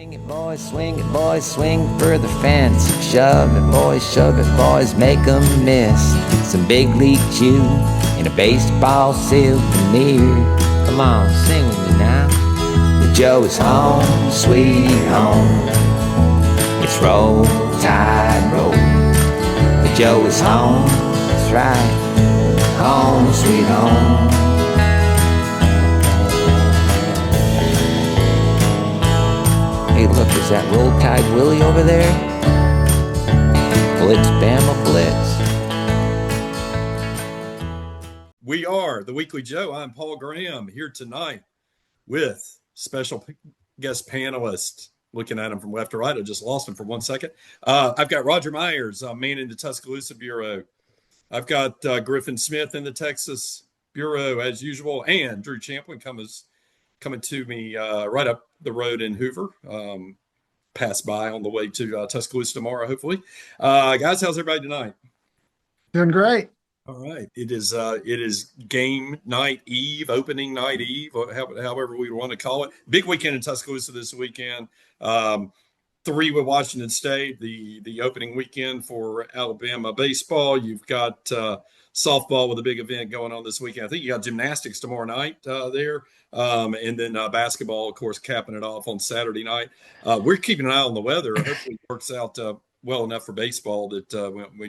Swing it, boys, swing for the fence. Shove it, boys, make 'em miss. Some big league chew and a baseball souvenir. Come on, sing with me now. The Joe is home, sweet home. It's roll, tide, roll. The Joe is home, that's right. Home, sweet home. Hey, look, is that Roll Tide Willie over there? Blitz, Bama, Blitz. We are the Weekly Joe. I'm Paul Graham here tonight with special guest panelist. Looking at him from left to right. I just lost him for 1 second. I've got Roger Myers, man in the Tuscaloosa Bureau. I've got Griffin Smith in the Texas Bureau as usual, and Drew Champlin coming to me right up the road in Hoover. Pass by on the way to Tuscaloosa tomorrow, hopefully. Guys, how's everybody tonight? Doing great. All right. It is game night eve, opening night eve, however we want to call it. Big weekend in Tuscaloosa this weekend. 3 with Washington State, the opening weekend for Alabama baseball. You've got softball with a big event going on this weekend. I think you got gymnastics tomorrow night there. And then basketball, of course, capping it off on Saturday night. We're keeping an eye on the weather. Hopefully it works out well enough for baseball that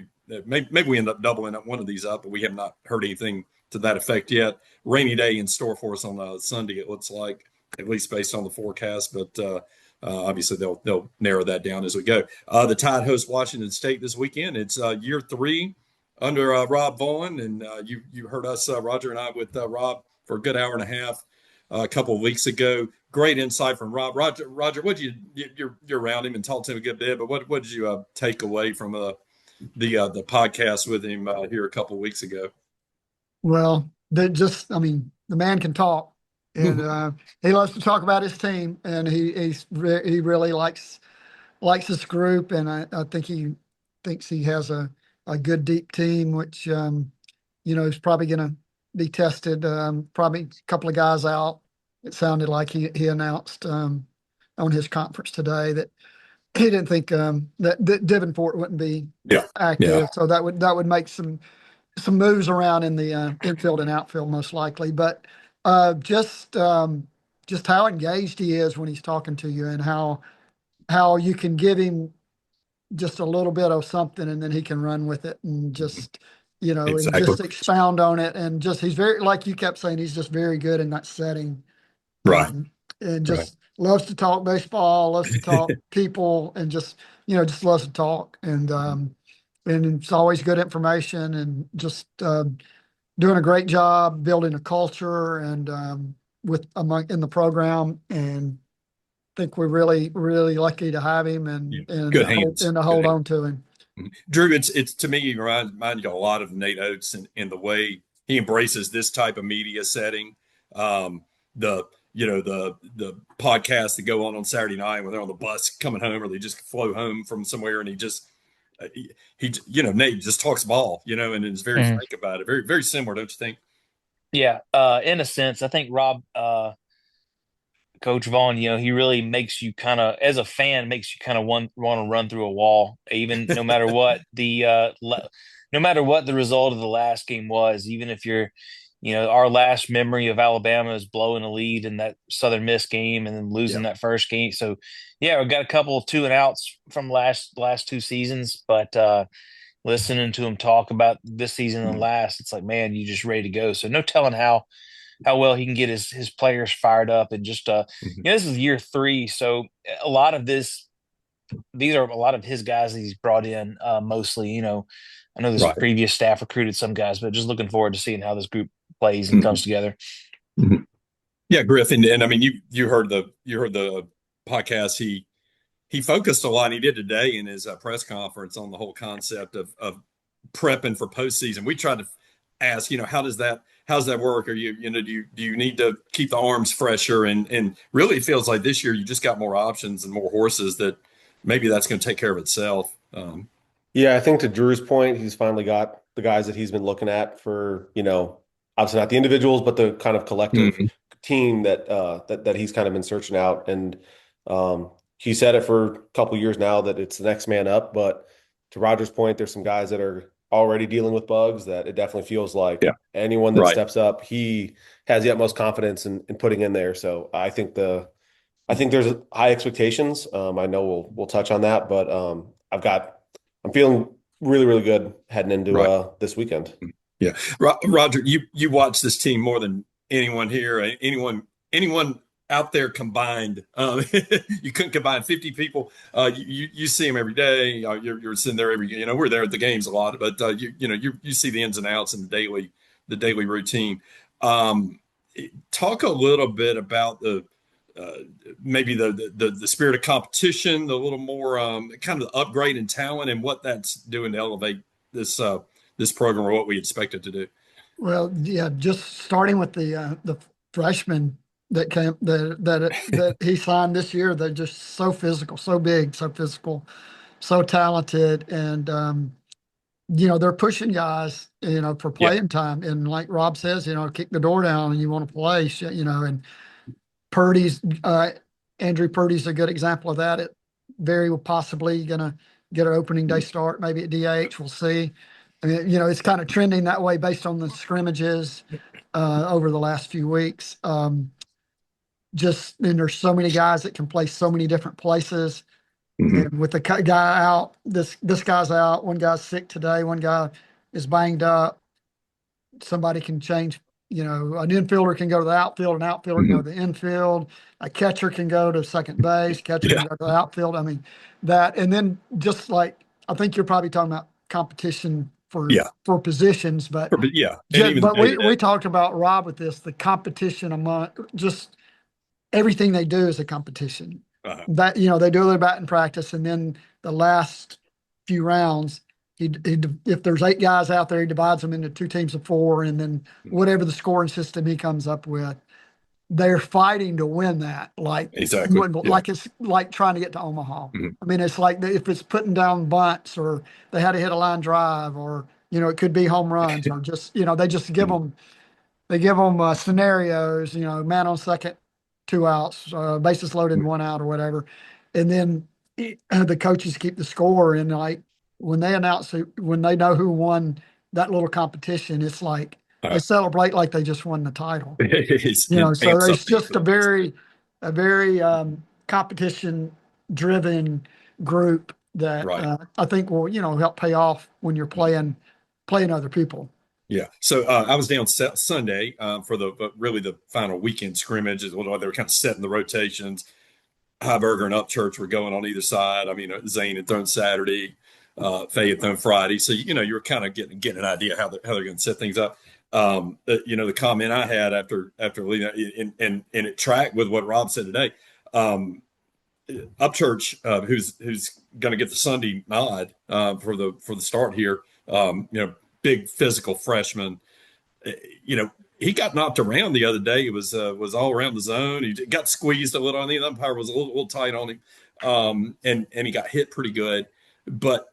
maybe we end up doubling up one of these up, but we have not heard anything to that effect yet. Rainy day in store for us on Sunday, it looks like, at least based on the forecast. But obviously they'll narrow that down as we go. The Tide hosts Washington State this weekend. It's year 3 under Rob Vaughn, and you heard us, Roger and I, with Rob for a good hour and a half a couple of weeks ago. Great insight from Rob. Roger, what you're around him and talked to him a good bit, but what did you take away from the podcast with him here a couple of weeks ago? Well, the man can talk, and he loves to talk about his team, and he really likes this group, and I think he thinks he has a good deep team, which is probably going to be tested. Probably a couple of guys out. It sounded like he announced on his conference today that he didn't think that Davenport wouldn't be active. Yeah. So that would make some moves around in the infield and outfield most likely. But just how engaged he is when he's talking to you, and how you can give him just a little bit of something and then he can run with it and just exactly. And just expound on it, and just he's very, like you kept saying, he's just very good in that setting. Right. And just loves to talk baseball, loves to talk people, and just loves to talk. And it's always good information, and just doing a great job building a culture and in the program. And I think we're really, really lucky to have him and good hands. And to hold on to him. Drew, it's to me, he reminds you a lot of Nate Oates in the way he embraces this type of media setting. The podcasts that go on Saturday night when they're on the bus coming home, or they just flow home from somewhere, and he just Nate just talks ball, and is very frank about it. Very, very similar, don't you think? Yeah, in a sense, I think Rob, Coach Vaughn, he really makes you kind of, as a fan, makes you kind of want to run through a wall, even no matter what no matter what the result of the last game was. Even if you're, our last memory of Alabama is blowing a lead in that Southern Miss game and then losing that first game. So, yeah, we've got a couple of 2-and-outs from last 2 seasons, but listening to him talk about this season and last, it's like, man, you're just ready to go. So no telling how well he can get his players fired up. And just this is year 3, so a lot of these are a lot of his guys that he's brought in, mostly. I know this previous staff recruited some guys, but just looking forward to seeing how this group plays and comes together. Yeah, Griff, and I mean, you heard the podcast. He focused a lot. He did today in his press conference on the whole concept of prepping for postseason. We tried to ask, how's that work? Or do you need to keep the arms fresher? And really, it feels like this year you just got more options and more horses that maybe that's going to take care of itself. Yeah, I think to Drew's point, he's finally got the guys that he's been looking at for, obviously not the individuals, but the kind of collective team that he's kind of been searching out. And he said it for a couple years now that it's the next man up. But to Roger's point, there's some guys that are already dealing with bugs that it definitely feels like Yeah. anyone that Right. steps up, he has the utmost confidence in putting in there. So I think there's high expectations. I know we'll touch on that, but I'm feeling really, really good heading into Right. this weekend. Yeah. Roger, you watch this team more than anyone here, anyone out there combined. You couldn't combine 50 people. You see them every day. You're sitting there every, we're there at the games a lot, but you see the ins and outs and the daily routine. Um, Talk a little bit about the uh, maybe the spirit of competition, the little more kind of the upgrade in talent and what that's doing to elevate this program or what we expect it to do. Well, yeah, just starting with the freshmen that came that he signed this year, they're just so physical, so big, so physical, so talented, and they're pushing guys, for Yeah. playing time. And like Rob says, kick the door down and you want to play, and Purdy's Andrew Purdy's a good example of that. It very possibly going to get an opening day start, maybe at DH. We'll see. I mean, it's kind of trending that way based on the scrimmages over the last few weeks. And there's so many guys that can play so many different places. Mhm. And with the guy out, this guy's out. One guy's sick today. One guy is banged up. Somebody can change. An infielder can go to the outfield, an outfielder can go Mhm. to the infield, a catcher can go to second base, catcher can Yeah. go to the outfield. I mean, that, and then just like, I think you're probably talking about competition for Yeah. positions, but Yeah. And even but day to we day. talked about Rob with this, the competition among just everything they do is a competition. Uh-huh. That they do their batting practice, and then the last few rounds, if there's 8 guys out there, he divides them into 2 teams of 4, and then whatever the scoring system he comes up with, they're fighting to win that. Exactly. Yeah. It's like trying to get to Omaha. Mhm. I mean, it's like if it's putting down bunts, or they had to hit a line drive, or it could be home runs, or just they just give Mhm. them scenarios, man on second, 2 outs, bases loaded, 1 out, or whatever. And then the coaches keep the score. And like when they announce it, when they know who won that little competition, it's like they Uh, celebrate like they just won the title. it So amps up it's the just effort. a very competition driven group that Right. I think will, help pay off when you're playing other people. Yeah. So I was down Sunday for really the final weekend scrimmages. Well, they were kind of setting the rotations. Heiberger and Upchurch were going on either side. I mean, Zane had thrown Saturday, Faye had thrown Friday. So, you were kind of getting an idea how they're going to set things up. The comment I had after leaving, and it tracked with what Rob said today. Upchurch, who's going to get the Sunday nod for the start here. Big physical freshman. uh, You know, he got knocked around the other day. It was all around the zone. He got squeezed a little on the umpire was a little tight on him, and he got hit pretty good. But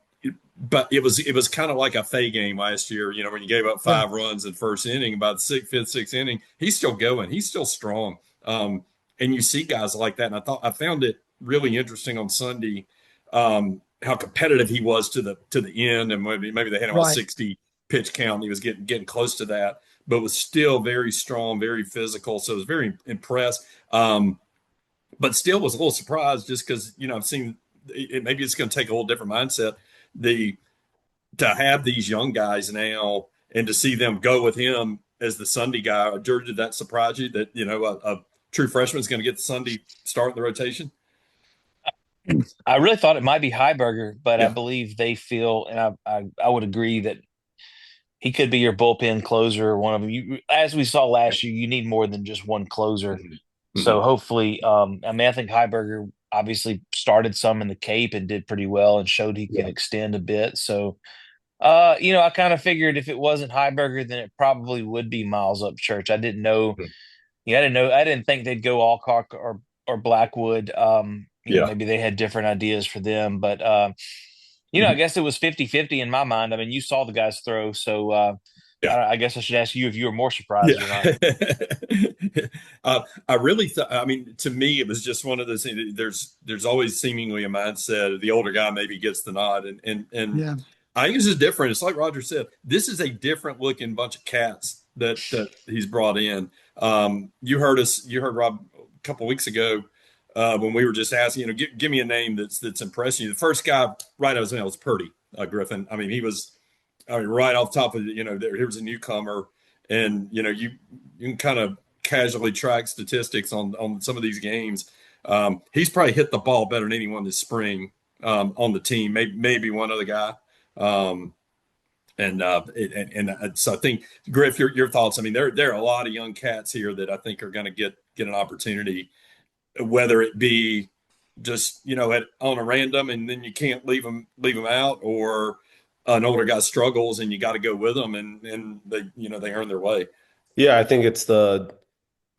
it was kind of like a Fay game last year. When you gave up Yeah. 5 runs in first inning, about the fifth, sixth inning, he's still going. He's still strong. And you see guys like that. And I found it really interesting on Sunday how competitive he was to the end. And maybe they had him on a Right. 60 pitch count. And he was getting close to that, but was still very strong, very physical. So I was very impressed. But still was a little surprised just because I've seen it. Maybe it's going to take a little different mindset. The To have these young guys now and to see them go with him as the Sunday guy. George, did that surprise you that a true freshman is going to get the Sunday start in the rotation? I really thought it might be Heiberger, but I Yeah. believe they feel, and I would agree that he could be your bullpen closer or one of them. As we saw last year, you need more than just one closer. Mhm. So Mhm. hopefully, I think Heiberger obviously started some in the Cape and did pretty well and showed he can Yeah. extend a bit. So, I kind of figured if it wasn't Heiberger, then it probably would be Miles Upchurch. I didn't know. Mhm. Yeah, I didn't know. I didn't think they'd go Alcock or Blackwood. Yeah. Maybe they had different ideas for them, but I Mhm. guess it was 50-50 in my mind. I mean, you saw the guys throw, so Yeah. I guess I should ask you if you were more surprised or not. Yeah. I really thought, I mean, to me, it was just one of those things. There's always seemingly a mindset of the older guy maybe gets the nod. And Yeah. I think this is different. It's like Roger said, this is a different looking bunch of cats that he's brought in. You heard Rob a couple weeks ago when we were just asking, give me a name that's impressing you. The first guy right out of his mouth was Purdy, Griffin. I mean, right off the top of it, here was a newcomer, and you can kind of casually track statistics on some of these games. He's probably hit the ball better than anyone this spring on the team, maybe one other guy. So I think, Griff, your thoughts. I mean, there are a lot of young cats here that I think are going to get an opportunity, whether it be just on a random and then you can't leave them out, or an older guy struggles and you got to go with them and they earn their way. Yeah, I think it's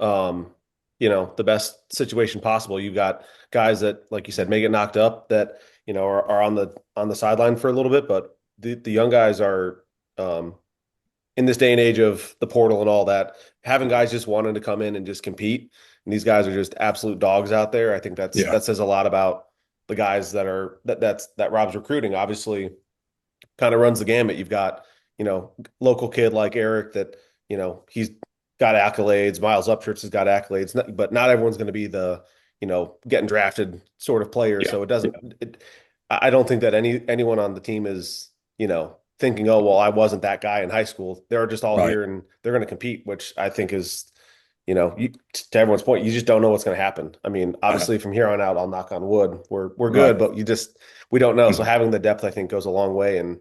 um, the best situation possible. You've got guys that, like you said, may get knocked up that, are on the sideline for a little bit, but the young guys are, in this day and age of the portal and all that, having guys just wanting to come in and just compete. And these guys are just absolute dogs out there. I think that says a lot about the guys that Rob's recruiting. Obviously, kind of runs the gamut. You've got, local kid like Eric that, he's got accolades. Miles Upchurch has got accolades, but not everyone's going to be the, getting drafted sort of player. Yeah. So I don't think that anyone on the team is, thinking, oh, well, I wasn't that guy in high school. They're just all here and they're going to compete, which I think is, to everyone's point, you just don't know what's going to happen. I mean, obviously from here on out, I'll knock on wood. We're good, but we don't know. So having the depth, I think, goes a long way. And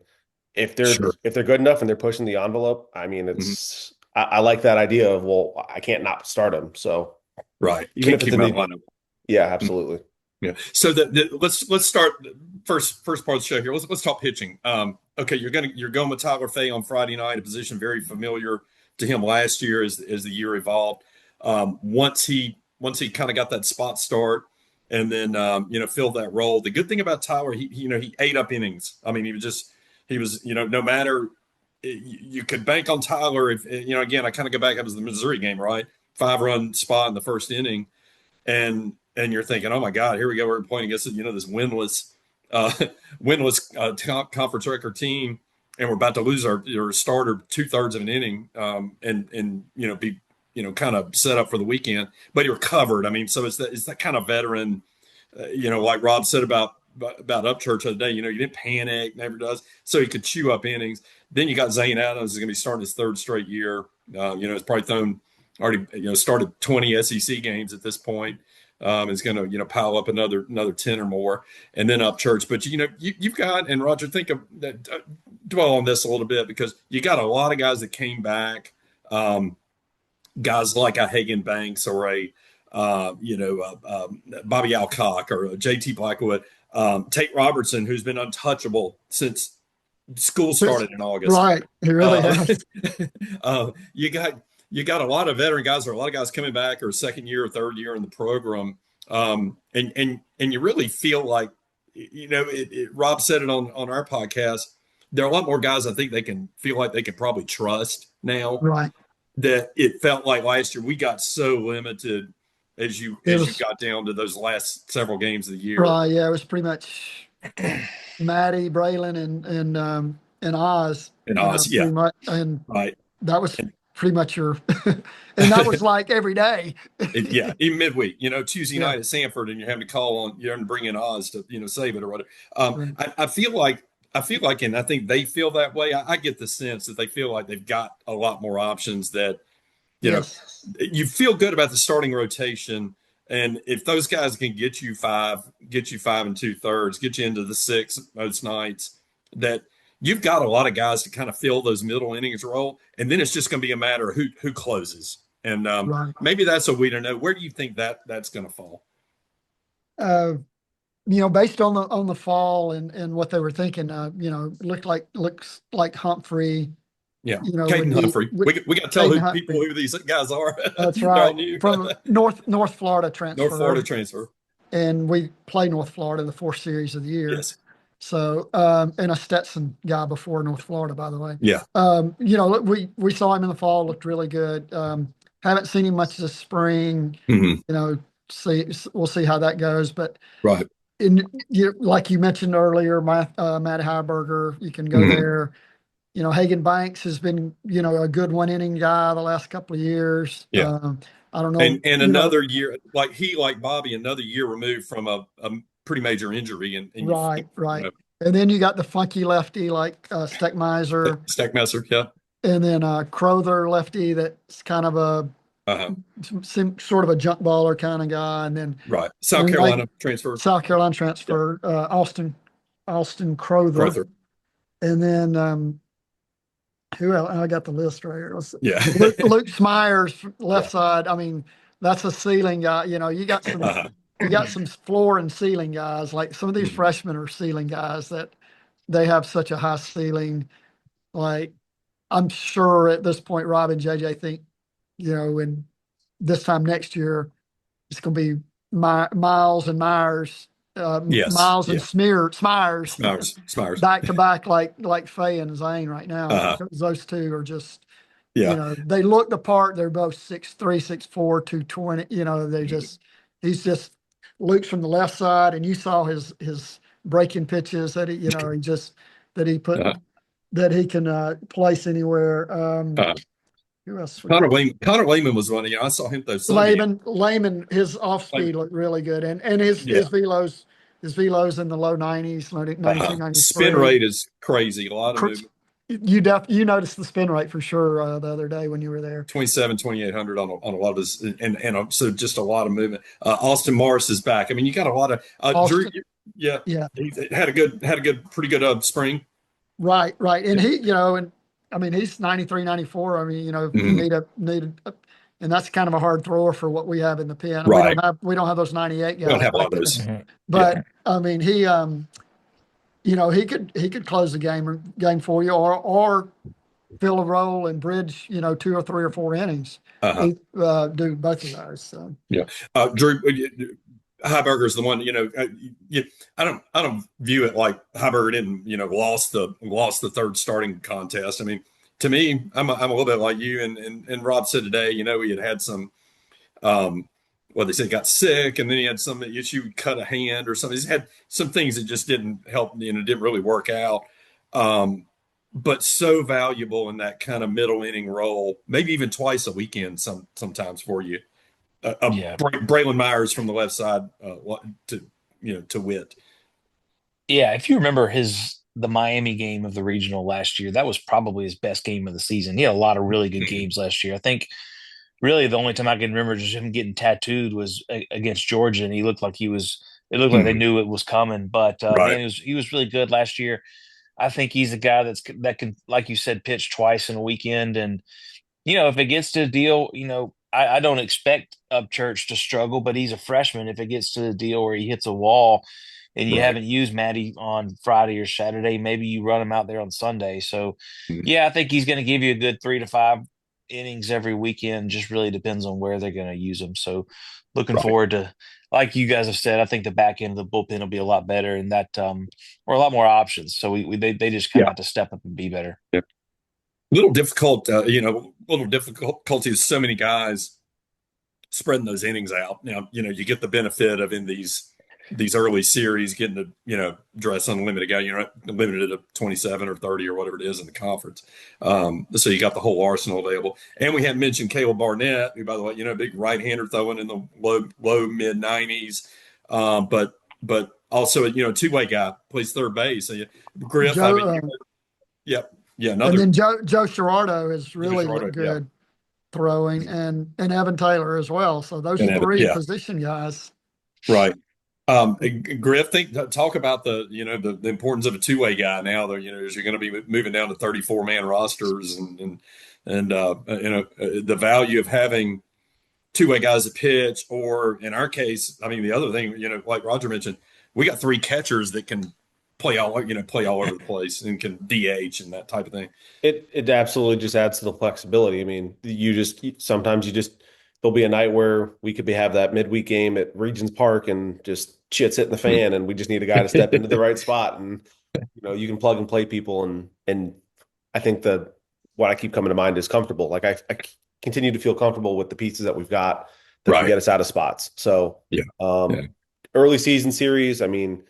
if they're good enough and they're pushing the envelope, I mean, it's I like that idea of, well, I can't not start them. So even if it's yeah, absolutely. Yeah. So let's start first part of the show here. Let's talk pitching. Okay, you're going with Tyler Fay on Friday night, a position very familiar to him last year as the year evolved. Once he kind of got that spot start and then filled that role. The good thing about Tyler, he ate up innings. I mean, he was no matter, you could bank on Tyler if again, I kind of go back up to the Missouri game, right? 5-run spot in the first inning, and you're thinking, oh my God, here we go. We're playing against this winless conference record team, and we're about to lose our starter 2/3 of an inning, and be kind of set up for the weekend. But he recovered. I mean, so it's that kind of veteran, like Rob said about Upchurch the other day. You didn't panic, never does. So he could chew up innings. Then you got Zane Adams, who's going to be starting his 3rd straight year. He's probably started 20 SEC games at this point. Is going to pile up another 10 or more, and then Upchurch. But you've got, and Roger, think of that. Dwell on this a little bit, because you got a lot of guys that came back, guys like a Hagen Banks or a Bobby Alcock or a JT Blackwood, Tate Robertson, who's been untouchable since school started in August. Right, he really has. You got a lot of veteran guys, or a lot of guys coming back, or second year or third year in the program, and you really feel like, Rob said it on our podcast. There are a lot more guys I think they can feel like they can probably trust now. Right. That it felt like last year we got so limited as you got down to those last several games of the year. Right. Yeah, it was pretty much Maddie, Braylon, and Oz. And Oz, yeah. Much, and right. That was pretty much your, and that was like every day. Even midweek, Tuesday night at Sanford, and you're having to bring in Oz to, save it or whatever. I feel like, and I think they feel that way. I get the sense that they feel like they've got a lot more options, that, you feel good about the starting rotation. And if those guys can get you 5 and 2/3, get you into the 6 most nights, that you've got a lot of guys to kind of fill those middle innings role. And then it's just going to be a matter of who closes. And maybe that's what we don't know. Where do you think that's going to fall? Based on the fall and what they were thinking, looks like Humphrey. Yeah, Caden Humphrey. We got to tell who these guys are. That's right. From North Florida transfer. North Florida transfer. And we play North Florida the 4th series of the year. Yes. So, and a Stetson guy before North Florida, by the way. Yeah. Look, we saw him in the fall, looked really good. Haven't seen him much this spring. Hmm. We'll see how that goes. But Right. like you mentioned earlier, Matt Heiberger, you can go Hmm. there. Hagan Banks has been, a good one-inning guy the last couple of years. Yeah. I don't know, And another year, like Bobby, another year removed from a pretty major injury, and right, right. And then you got the funky lefty like Steckmeiser, Stackmaster, yeah. and then Crowther lefty that's kind of Uh-huh. sort of a junk baller kind of guy, and then Right. South and like Carolina transfer. South Carolina Yeah. transfer, Austin Crowther, Crowther. and then who else? I got the list right here. Yeah. Luke Smyers, Yeah. left side. I mean, that's a ceiling guy. Uh-huh. You got some floor and ceiling guys. Like some of these Mhm. freshmen are ceiling guys that they have such a high ceiling. Like I'm sure at this point, Rob and JJ think, in this time next year, it's going to be Miles and Myers, Yes. Miles and Yeah. Smyers Smires. back to back like Faye and Zane right now, Uh-huh. because those two are just, Yeah. they look the part. They're both 6'3", 6'4", 220. He's just Luke's from the left side, and you saw his breaking pitches that he just that he put Uh-huh. that he can place anywhere. Uh-huh. Who else we got? Connor Lehman was one. I saw him throw 70. Layman, his off speed looked really good, and his Yeah. velos in the low 90s, 92, Spin 93. rate is crazy. A lot of movement. You noticed the spin rate for sure the other day when you were there. 27, 2,800 on a lot of this, and so just a lot of movement. Austin Morris is back. I mean, you got a lot of Drew. Austin, Yeah, yeah, he had a pretty good spring. right, and Yeah. and I mean he's 93, 94. I mean, you Mhm. and that's kind of a hard thrower for what we have in the pen. Right. We don't have those 98 We don't guys have a lot back of there. those. Mhm. But I mean, he could close the game for you, or fill a role and bridge, 2 or 3 or 4 innings. Uh-huh. He do both of those. So Yeah. Drew Heiberger is the one. I don't view it like Heiberger didn't lost the third starting contest. I mean, to me, I'm a little bit like you and Rob said today. He had some. Well, they said got sick, and then he had some issue, cut a hand or something. He's had some things that just didn't help, didn't really work out. Um, but so valuable in that kind of middle inning role, maybe even twice a weekend, sometimes for you. Yeah. Braylon Myers from the left side to Witt. Yeah, if you remember the Miami game of the regional last year, that was probably his best game of the season. He had a lot of really good games last year. I think really the only time I can remember just him getting tattooed was against Georgia, and he looked like it looked like they knew it was coming. But Right. man, he was really good last year. I think he's a guy that can, like you said, pitch twice in a weekend. And, if it gets to the deal, I don't expect Upchurch to struggle, but he's a freshman. If it gets to the deal where he hits a wall and you Right. haven't used Matty on Friday or Saturday, maybe you run him out there on Sunday. So, yeah, I think he's going to give you a good 3 to 5 innings every weekend. Just really depends on where they're going to use him. So, looking Right. forward to, like you guys have said, I think the back end of the bullpen will be a lot better, and that or a lot more options. So they just kind of have to step up and be better. Yeah. Little difficult, little difficulty is so many guys spreading those innings out. Now, you get the benefit of in these early series getting to, dress unlimited guy, limited to 27 or 30 or whatever it is in the conference. So you got the whole arsenal available. And we hadn't mentioned Caleb Barnett, who, by the way, big right-hander throwing in the low mid 90s. But also, a two-way guy, plays third base. So, Griff, And another. then Joe Girardo has really Girardo, looked good throwing, and Evan Taylor as well. So those And Evan, three yeah. position guys. Right. Griff, talk about the importance of a two-way guy now. Though as you're going to be moving down to 34-man rosters, and the value of having two-way guys to pitch, or in our case, I mean the other thing, like Roger mentioned, we got 3 catchers that can play all over the place and can DH and that type of thing. It absolutely just adds to the flexibility. I mean, sometimes you just there'll be a night where we could have that midweek game at Regions Park and just shit's hitting the fan, and we just need a guy to step into the right spot, and you can plug and play people, and I think that what I keep coming to mind is comfortable. Like I continue to feel comfortable with the pieces that we've got that can Right. get us out of spots. So Yeah. Yeah. early season series, I mean,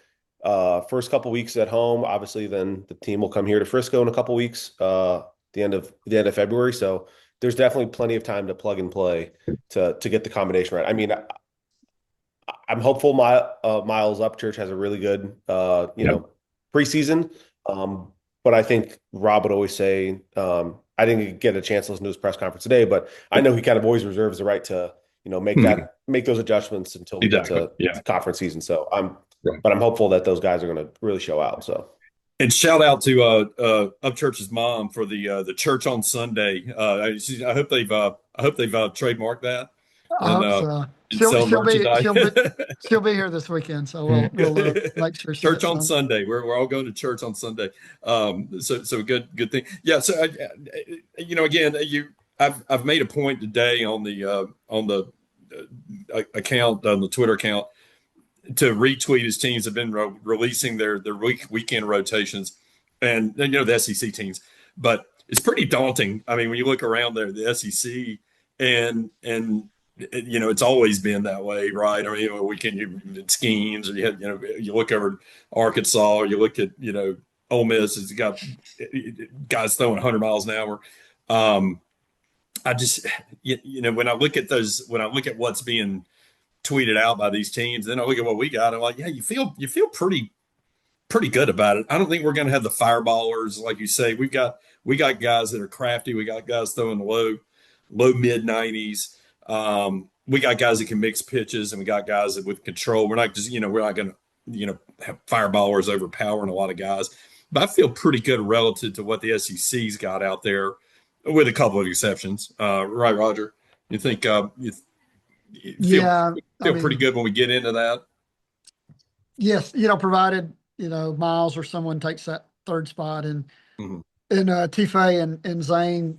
first couple weeks at home, obviously, then the team will come here to Frisco in a couple weeks, the end of February. So there's definitely plenty of time to plug and play to get the combination right. I mean, I'm hopeful Miles Upchurch has a really good preseason. But I think Rob would always say, I didn't get a chance to listen to his press conference today, but I know he kind of always reserves the right to, make those adjustments until we Exactly. get to Yeah. conference season. So I'm Right. hopeful that those guys are going to really show out. So. And shout out to Upchurch's mom for the church on Sunday. I hope they've trademarked that I and hope so. and sell merchandise. She'll be here this weekend, so we'll make sure she Church gets on some. Sunday. We're all going to church on Sunday. So good thing. Yeah. So again, I've made a point today on the account, on the Twitter account, to retweet his teams have been releasing their weekend rotations, and the SEC teams, but it's pretty daunting. I mean, when you look around there, the SEC, and it's always been that way, right? I mean, weekend schemes, and you look over Arkansas, or you look at Ole Miss has got guys throwing 100 miles an hour. I just when I look at what's being tweeted out by these teams, then I look at what we got. I'm like, yeah, you feel pretty good about it. I don't think we're going to have the fireballers, like you say. We got guys that are crafty. We got guys throwing the low mid 90s. We got guys that can mix pitches, and we got guys that with control. We're not just we're not going to have fireballers overpowering a lot of guys. But I feel pretty good relative to what the SEC's got out there, with a couple of exceptions. Right, Roger? You think you feel pretty good when we get into that? Yes, provided Miles or someone takes that third spot, and Tife and Zane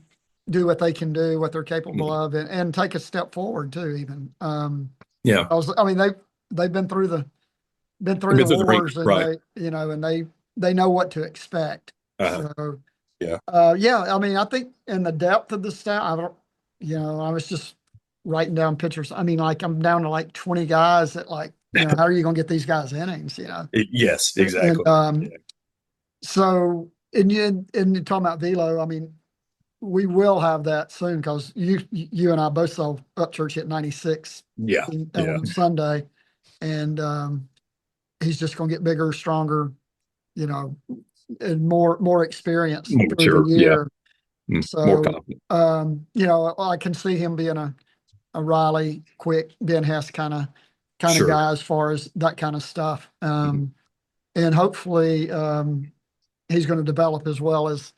do what they can do, what they're capable of, and take a step forward too. Even Yeah, I mean they've been through the wars, and right. they know what to expect. So yeah. I mean, I think in the depth of the staff, I was just writing down pictures. I mean, like I'm down to like 20 guys that how are you going to get these guys innings? Yes, exactly. And, so, and you're talking about velo. I mean, we will have that soon, because you and I both saw Upchurch hit 96 on Sunday, and he's just going to get bigger, stronger, and more experience through the year. Yeah. So, more confident. I can see him being a Riley, Quick, Ben Hess kind of Sure. guy as far as that kind of stuff. And hopefully he's going to develop as well as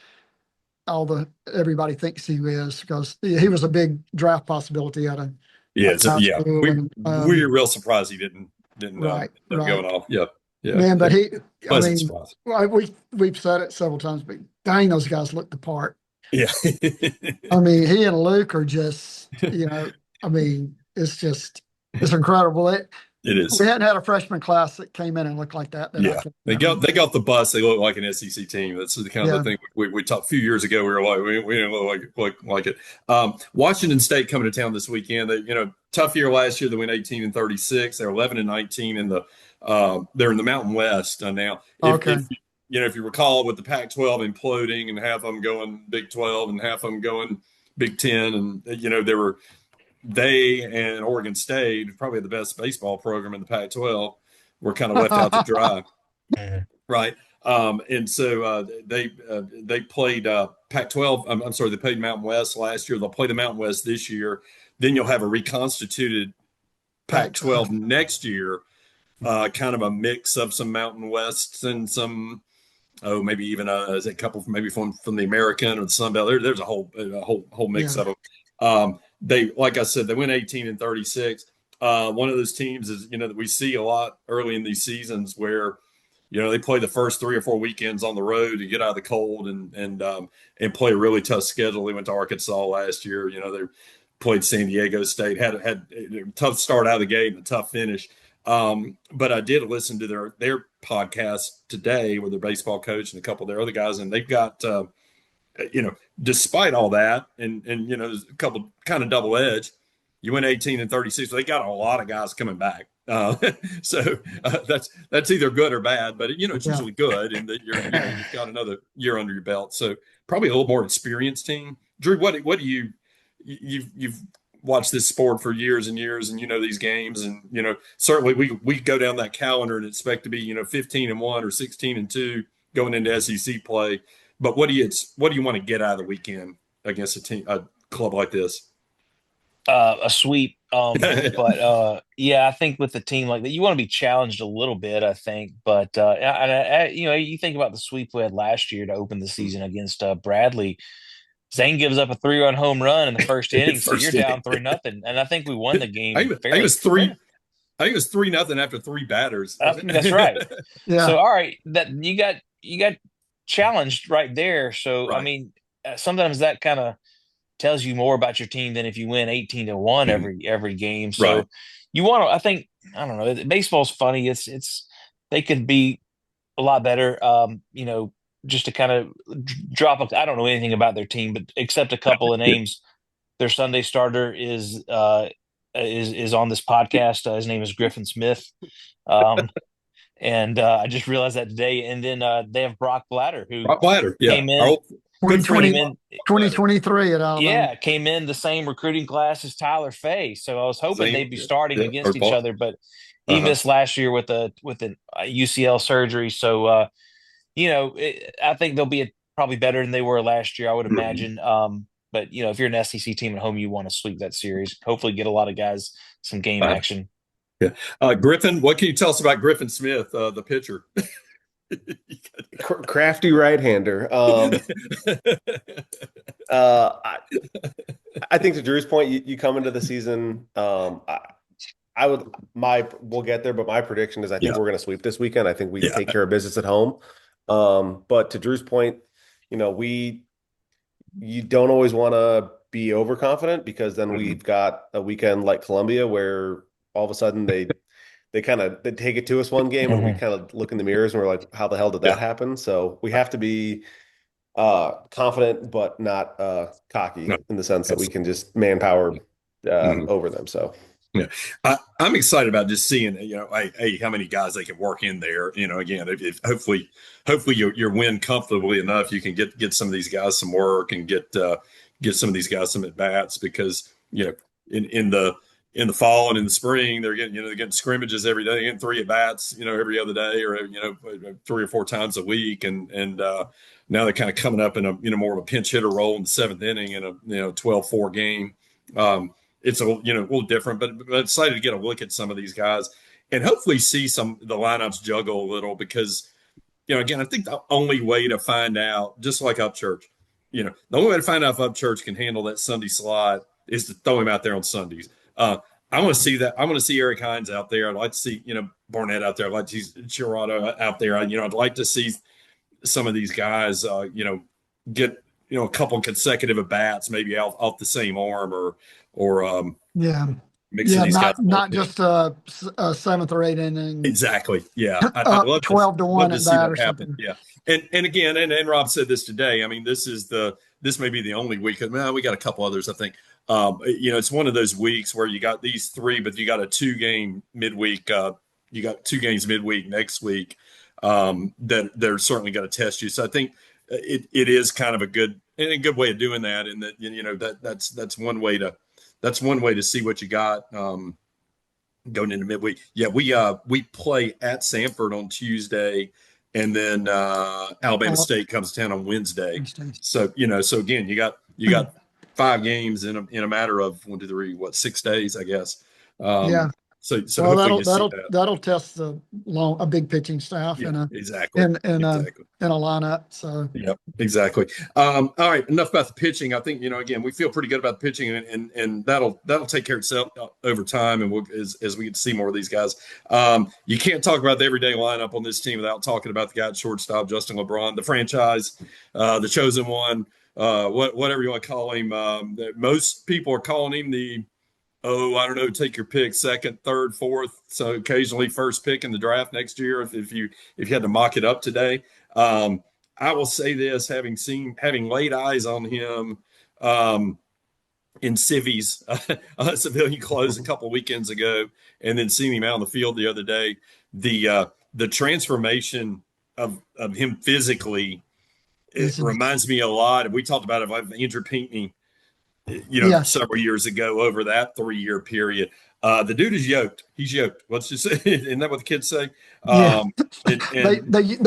everybody thinks he is, because he was a big draft possibility out of we're real surprised he didn't right. going off. Yeah. Man, but surprise. We've said it several times, but dang, those guys look the part. Yeah. I mean, he and Luke are just, I mean, it's incredible. It is. We hadn't had a freshman class that came in and looked like that. They got the bus. They look like an SEC team. That's the kind of the thing we talked a few years ago. We were like, we didn't look like it. Washington State coming to town this weekend. They, tough year last year. They went 18-36. They're 11-19 in the. They're in the Mountain West now. If you recall, with the Pac-12 imploding and half of them going Big 12 and half of them going Big 10, and they and Oregon State, probably the best baseball program in the Pac-12, were kind of left out to dry, right? And so they played Pac-12. I'm sorry, they played Mountain West last year. They'll play the Mountain West this year. Then you'll have a reconstituted Pac-12 next year, kind of a mix of some Mountain Wests and some. Maybe even a couple maybe from the American or the Sun Belt. There's a whole mix of them. They, like I said, they went 18-36. One of those teams is that we see a lot early in these seasons where they play the first 3 or 4 weekends on the road to get out of the cold and play a really tough schedule. They went to Arkansas last year. played San Diego State, had a tough start out of the gate and a tough finish. But I did listen to their podcast today with their baseball coach and a couple of their other guys, and they've got despite all that, and there's a couple kind of double edged. You went 18-36. They got a lot of guys coming back. So that's either good or bad, but it's usually good, and that you've got another year under your belt. So probably a little more experienced team. Drew, what do you've watched this sport for years and years, and these games, and certainly we go down that calendar and expect to be 15-1 or 16-2 going into SEC play. But what do you want to get out of the weekend against a club like this? A sweep. But I think with a team like that, you want to be challenged a little bit, I think. But you think about the sweep we had last year to open the season against Bradley. Zane gives up a 3-run home run in the first inning, so you're down 3-0, and I think we won the game. I think it was 3-0 after 3 batters. That's right. Yeah. So all right, that you got challenged right there. So Right. I mean, sometimes that kind of tells you more about your team than if you win 18-1 every game. So Right. you want to. I think I don't know. Baseball's funny. It's they could be a lot better. Just to kind of drop up. I don't know anything about their team, but except a couple of names. Their Sunday starter is on this podcast. His name is Griff Smith. And I just realized that today. And then they have Brock Blatter, who came in. 2023 at Alabama. Yeah, came in the same recruiting class as Tyler Fay. So I was hoping they'd be starting against each other, but he missed last year with an UCL surgery. So I think they'll be probably better than they were last year, I would imagine. But if you're an SEC team at home, you want to sweep that series. Hopefully, get a lot of guys some game action. Yeah, Griffin, what can you tell us about Griffin Smith, the pitcher? Crafty right-hander. I think to Drew's point, you come into the season. We'll get there, but my prediction is I think we're going to sweep this weekend. I think we take care of business at home. But to Drew's point, you don't always want to be overconfident, because then we've got a weekend like Columbia where all of a sudden they take it to us one game, and we kind of look in the mirrors and we're like, how the hell did that happen? So we have to be confident, but not cocky in the sense that we can just manpower over them. So. Yeah, I'm excited about just seeing, how many guys they can work in there. Again, if hopefully you win comfortably enough, you can get some of these guys some work and get some of these guys some at bats, because in the fall and in the spring they're getting scrimmages every day, they're getting 3 at bats every other day, or 3 or 4 times a week, and now they're kind of coming up in a more of a pinch hitter role in the 7th inning in a 12-4 game. It's a little different, but excited to get a look at some of these guys and hopefully see the lineups juggle a little, because again, I think the only way to find out, just like Upchurch, the only way to find out if Upchurch can handle that Sunday slot is to throw him out there on Sundays. I want to see that. I want to see Eric Hines out there. I'd like to see Barnett out there. I'd like to see Chirado out there. I'd like to see some of these guys get a couple consecutive at bats, maybe off the same arm, or mixing these guys. Not just a 7th or 8th inning. Exactly. Yeah. I'd love 12-1 to at see bat that or happen. something. Yeah. And again, and Rob said this today. I mean, this may be the only week. We got a couple others, I think. It's one of those weeks where you got these 3, but you got a 2-game midweek. You got 2 games midweek next week that they're certainly going to test you. So I think it is kind of a good way of doing that, and that that's one way to see what you got going into midweek. Yeah, we play at Samford on Tuesday, and then Alabama State comes to town on Wednesday. So so again, you got 5 games in a matter of 1, 2, 3, 6 days, I guess. So that'll test a big pitching staff in a lineup. So yep, exactly. All right, enough about the pitching. I think again, we feel pretty good about the pitching, and that'll take care of itself over time, and as we get to see more of these guys. You can't talk about the everyday lineup on this team without talking about the guy at shortstop, Justin LeBron, the franchise, the chosen one. whatever you want to call him. That most people are calling him the, oh, I don't know, take your pick, second, third, fourth. So occasionally first pick in the draft next year if you had to mock it up today. I will say this, having laid eyes on him in civvies, civilian clothes a couple weekends ago, and then seeing him out on the field the other day, the transformation of him physically, it reminds me a lot. And we talked about it with Andrew Pinckney, Yes. several years ago over that 3-year period. The dude is yoked. He's yoked. Let's just say, isn't that what the kids say? Yeah. And They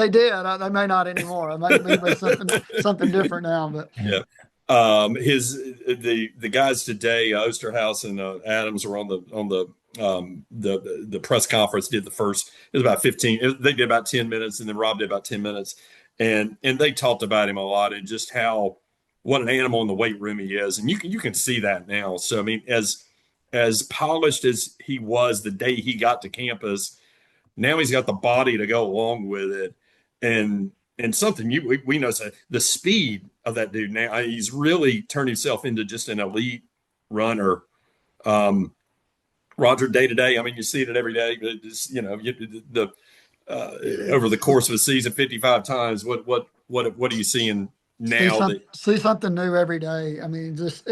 did. They may not anymore. It might be something different now. But yeah. The guys today, Osterhouse and Adams were on the press conference. Did the first, it was about 15. They did about 10 minutes, and then Rob did about 10 minutes, and they talked about him a lot and just what an animal in the weight room he is, and you can see that now. So I mean, as polished as he was the day he got to campus, now he's got the body to go along with it, and something we know, so the speed of that dude now, he's really turned himself into just an elite runner. Roger, day to day, I mean, you see it every day. Just, over the course of a season, 55 times. What are you seeing now? See something new every day. I mean, just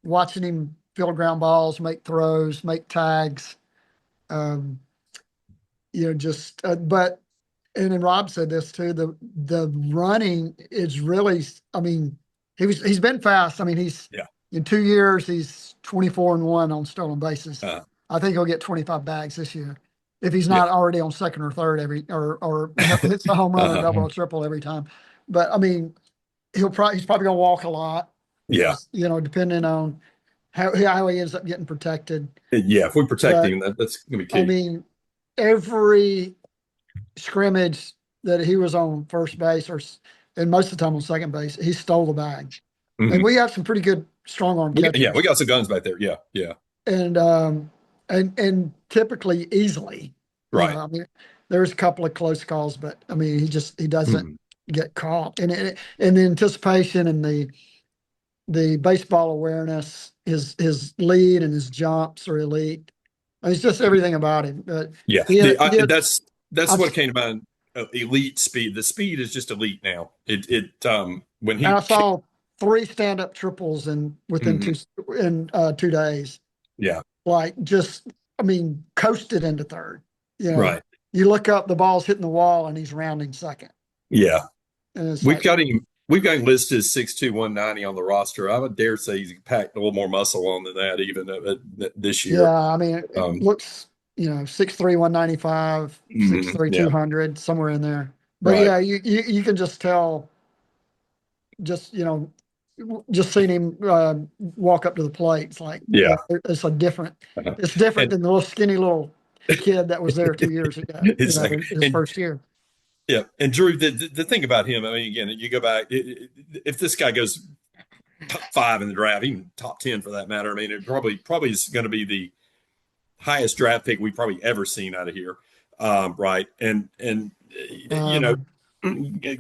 watching him field ground balls, make throws, make tags. But and then Rob said this too. The running is really. I mean, he's been fast. I mean, in 2 years he's 24-1 on stolen bases. I think he'll get 25 bags this year if he's not already on second or third or hits a home run or double or triple every time. But I mean, he's probably gonna walk a lot. Yeah, depending on how he ends up getting protected. Yeah, if we protect him, that's gonna be key. I mean, every scrimmage that he was on first base and most of the time on second base, he stole the bag. Mm-hmm. And we have some pretty good strong arm catchers. We got some guns back there. Yeah. And typically easily. Right. I mean, there's a couple of close calls, but I mean, he doesn't get caught. And the anticipation and the baseball awareness, his lead and his jumps are elite. I mean, it's just everything about him. But that's what came about. Elite speed. The speed is just elite now. I saw 3 stand-up triples within 2 days. Yeah, coasted into third. Right. You look up, the ball's hitting the wall, and he's rounding second. Yeah, we've got him listed as 6'2", 190 on the roster. I would dare say he's packed a little more muscle on than that even this year. Yeah, I mean, it looks 6'3", 195, 6'3", 200, somewhere in there. But right. You can just tell. Just seeing him walk up to the plate, it's like it's different than the little skinny little kid that was there 2 years ago. His first year. Yeah, and Drew, the thing about him, I mean, again, you go back, if this guy goes top 5 in the draft, even top 10 for that matter, I mean, it probably is going to be the highest draft pick we've probably ever seen out of here, right? And I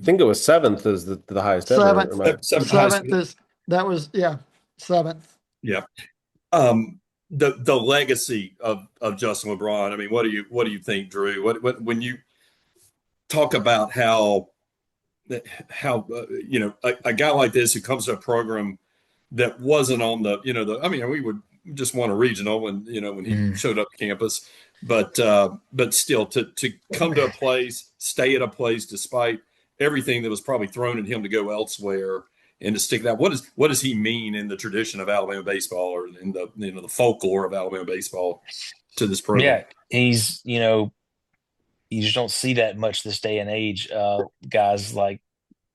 think it was 7th is the highest seventh, ever. Seventh is that was 7th. Yeah. The legacy of Justin LeBron. I mean, what do you think, Drew? What when you talk about how a guy like this who comes to a program that wasn't on we would just want a regional when he showed up campus. But still, to come to a place, stay at a place despite everything that was probably thrown at him to go elsewhere, and to stick that. What does he mean in the tradition of Alabama baseball, or in the folklore of Alabama baseball to this program? Yeah, he's you just don't see that much this day and age. Guys like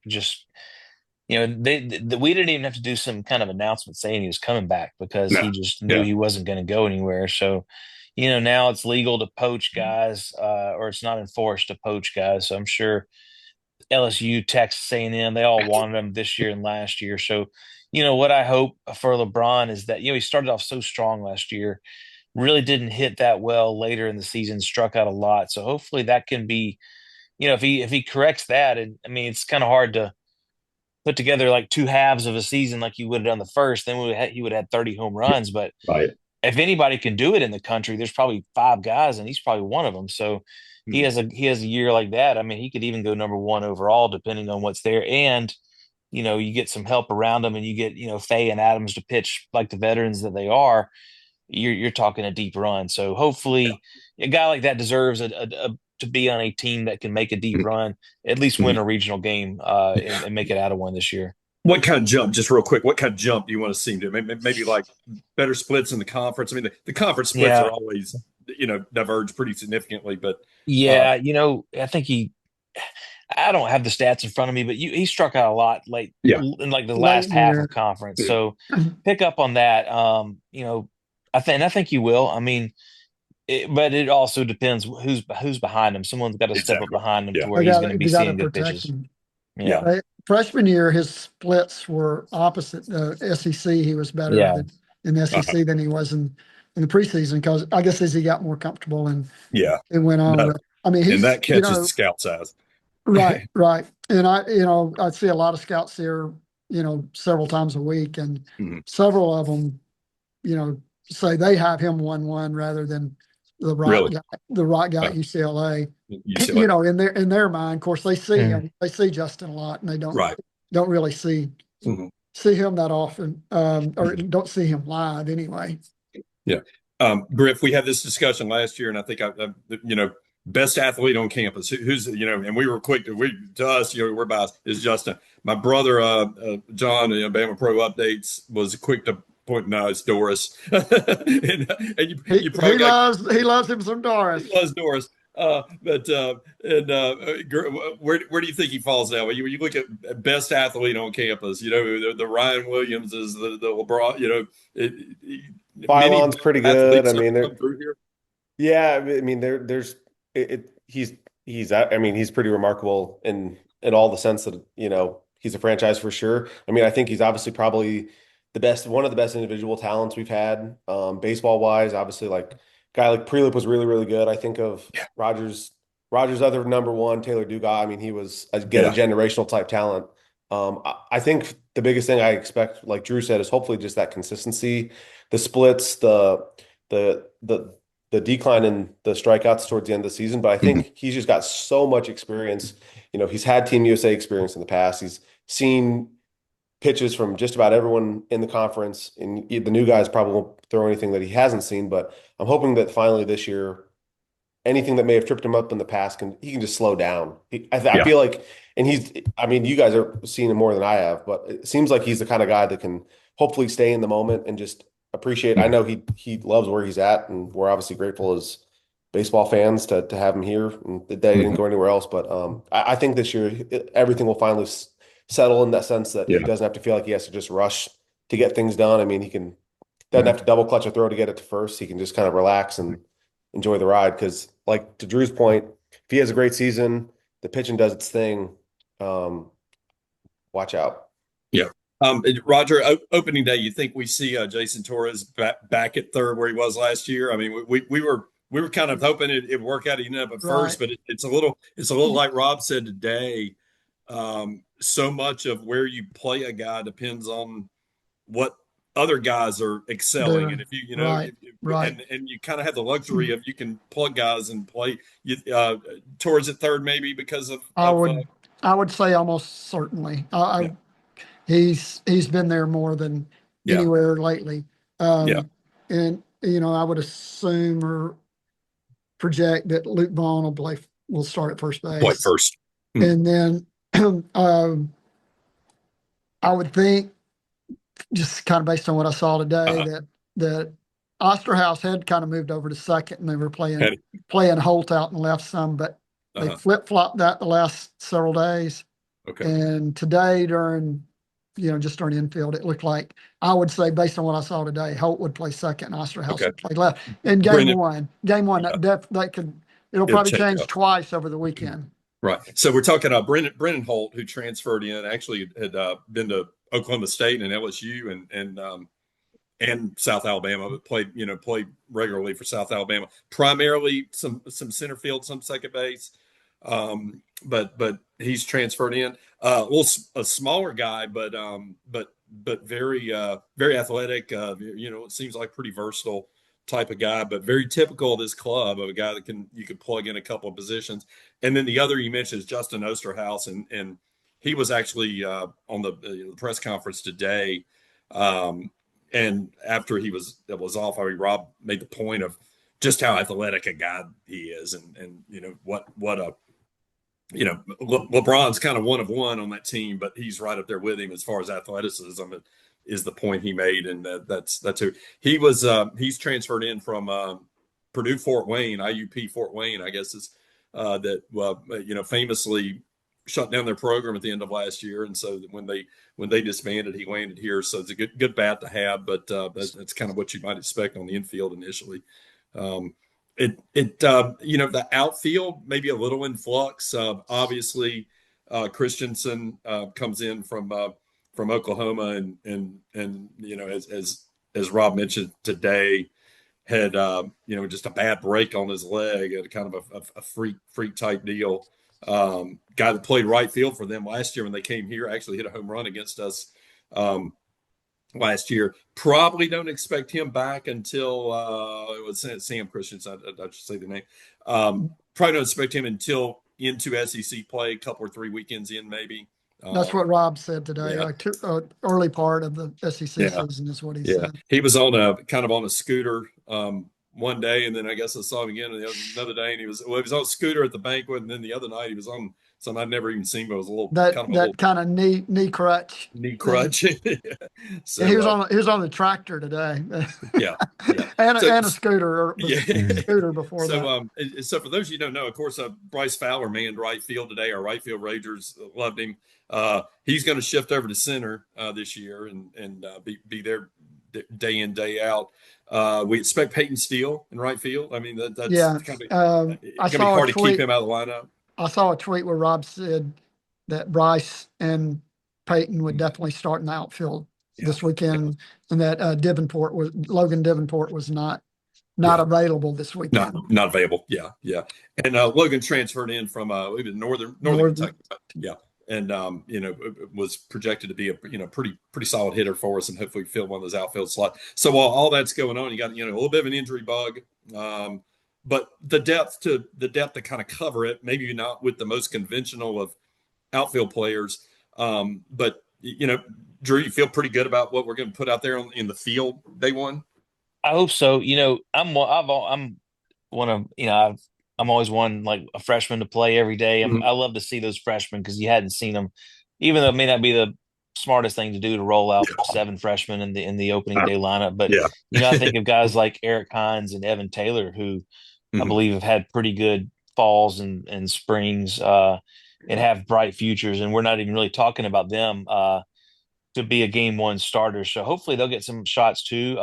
just. We didn't even have to do some kind of announcement saying he was coming back because he just knew he wasn't going to go anywhere. So, now it's legal to poach guys, or it's not enforced to poach guys. So I'm sure LSU, Texas A&M, they all wanted him this year and last year. So, what I hope for LeBron is that, he started off so strong last year, really didn't hit that well later in the season, struck out a lot. So hopefully that can be, if he corrects that, and I mean, it's kind of hard to put together like two halves of a season like he would have done the first, then he would have had 30 home runs. But Right. if anybody can do it in the country, there's probably five guys, and he's probably one of them. So he has a year like that. I mean, he could even go number one overall, depending on what's there. And you get some help around him, and you get Faye and Adams to pitch like the veterans that they are. You're talking a deep run. So hopefully, a guy like that deserves to be on a team that can make a deep run, at least win a regional game, and make it out of one this year. What kind of jump, just real quick, what kind of jump do you want to see him do? Maybe like better splits in the conference. I mean, the conference splits are always, diverge pretty significantly, but I think I don't have the stats in front of me, but he struck out a lot late in like the last half of conference. Yeah. So pick up on that. I think you will. I mean, but it also depends who's behind him. Someone's got to step up behind him to where he's going to be seeing good pitches. Yeah. Freshman year, his splits were opposite the SEC. He was better in the SEC than he was in the preseason, because I guess as he got more comfortable and it went on. I mean, and that catches the scout size. Right. And I see a lot of scouts there, several times a week, and several of them, say they have him 1-1 rather than the right guy at UCLA. In their mind, of course, they see him, they see Justin a lot, and they don't really see him that often, or don't see him live anyway. Yeah. Griff, we had this discussion last year, and I think best athlete on campus, who's and we were quick to us, we're biased, is Justin. My brother John, Bama Pro Updates, was quick to point, no, it's Doris. and you probably he loves him some Doris. He loves Doris. Where do you think he falls now? When you look at best athlete on campus, the Ryan Williams is the LeBron, Phylon's pretty good. I mean, yeah, I mean, he's pretty remarkable in all the sense that, he's a franchise for sure. I mean, I think he's obviously probably one of the best individual talents we've had, baseball wise. Obviously, like guy like Prelip was really, really good. I think of Rogers' other number one, Taylor Dugas. I mean, he was a generational type talent. I think the biggest thing I expect, like Drew said, is hopefully just that consistency, the splits, the decline in the strikeouts towards the end of the season. But I think he's just got so much experience. He's had Team USA experience in the past. He's seen pitches from just about everyone in the conference, and the new guys probably won't throw anything that he hasn't seen. But I'm hoping that finally this year, anything that may have tripped him up in the past, he can just slow down. I feel like, and you guys are seeing him more than I have, but it seems like he's the kind of guy that can hopefully stay in the moment and just appreciate. I know he loves where he's at, and we're obviously grateful as baseball fans to have him here, and that he didn't go anywhere else. But I think this year everything will finally settle in that sense that he doesn't have to feel like he has to just rush to get things done. I mean, doesn't have to double clutch a throw to get it to first. He can just kind of relax and enjoy the ride. Because, like to Drew's point, if he has a great season, the pitching does its thing. Watch out. Yeah. Roger, opening day, you think we see Jason Torres back at third where he was last year? I mean, we were kind of hoping it'd work out. He ended up at first, but it's a little like Rob said today. So much of where you play a guy depends on what other guys are excelling, and if and you kind of have the luxury of you can plug guys and play Torres at third, maybe because of. I would say almost certainly. He's been there more than anywhere lately. And I would assume or project that Luke Vaughn will start at first base. Play first. And then I would think, just kind of based on what I saw today, that Osterhaus had kind of moved over to second, and they were playing Holt out and left some, but they flip-flopped that the last several days. Okay. And today just during infield, it looked like, I would say, based on what I saw today, Holt would play second and Osterhaus would play left. In game one, it'll probably change twice over the weekend. Right. So we're talking about Brennan Holt, who transferred in, actually had been to Oklahoma State and LSU and South Alabama, but played regularly for South Alabama. Primarily some center field, some second base. But he's transferred in. A smaller guy, but very athletic. It seems like pretty versatile type of guy, but very typical of this club, of a guy that you could plug in a couple of positions. And then the other you mentioned is Justin Osterhaus, and he was actually on the press conference today. And after he was off, Rob made the point of just how athletic a guy he is, and what a LeBron's kind of one of one on that team, but he's right up there with him as far as athleticism is the point he made, and that's who he was. He's transferred in from Purdue Fort Wayne, IUP Fort Wayne, I guess is famously shut down their program at the end of last year, and so when they disbanded, he landed here. So it's a good bat to have, but that's kind of what you might expect on the infield initially. The outfield maybe a little in flux. Obviously, Christensen comes in from Oklahoma, and as Rob mentioned today, had just a bad break on his leg, kind of a freak type deal. Guy that played right field for them last year when they came here, actually hit a home run against us last year. Probably don't expect him back until it was Sam Christensen. I should say the name. Probably don't expect him until into SEC play, a couple or 3 weekends in, maybe. That's what Rob said today. Yeah. Like early part of the SEC season is what he said. He was on a scooter one day, and then I guess I saw him again another day, and he was on a scooter at the banquet, and then the other night he was on something I'd never even seen, but it was a little kind of knee crutch. Knee crutch. So he was on the tractor today. Yeah. and a scooter. Scooter before that. So for those of you who don't know, of course, Bryce Fowler manned right field today. Our right field Rangers loved him. He's going to shift over to center this year and be there day in, day out. We expect Peyton Steele in right field. I mean, that's going to be hard to keep him out of the lineup. I saw a tweet where Rob said that Bryce and Peyton would definitely start in the outfield this weekend, and that Logan Davenport was not available this weekend. Not available. Yeah. And Logan transferred in from Northern Kentucky. Yeah. And was projected to be a pretty solid hitter for us, and hopefully fill one of those outfield slots. So while all that's going on, you got a little bit of an injury bug, but the depth to kind of cover it. Maybe not with the most conventional of outfield players, but Drew, you feel pretty good about what we're going to put out there in the field day one. I hope so. I'm always one like a freshman to play every day. I love to see those freshmen because you hadn't seen them, even though it may not be the smartest thing to do to roll out 7 freshmen in the opening day lineup. But I think of guys like Eric Hines and Evan Taylor, who I believe have had pretty good falls and springs and have bright futures. And we're not even really talking about them to be a game one starter. So hopefully they'll get some shots too.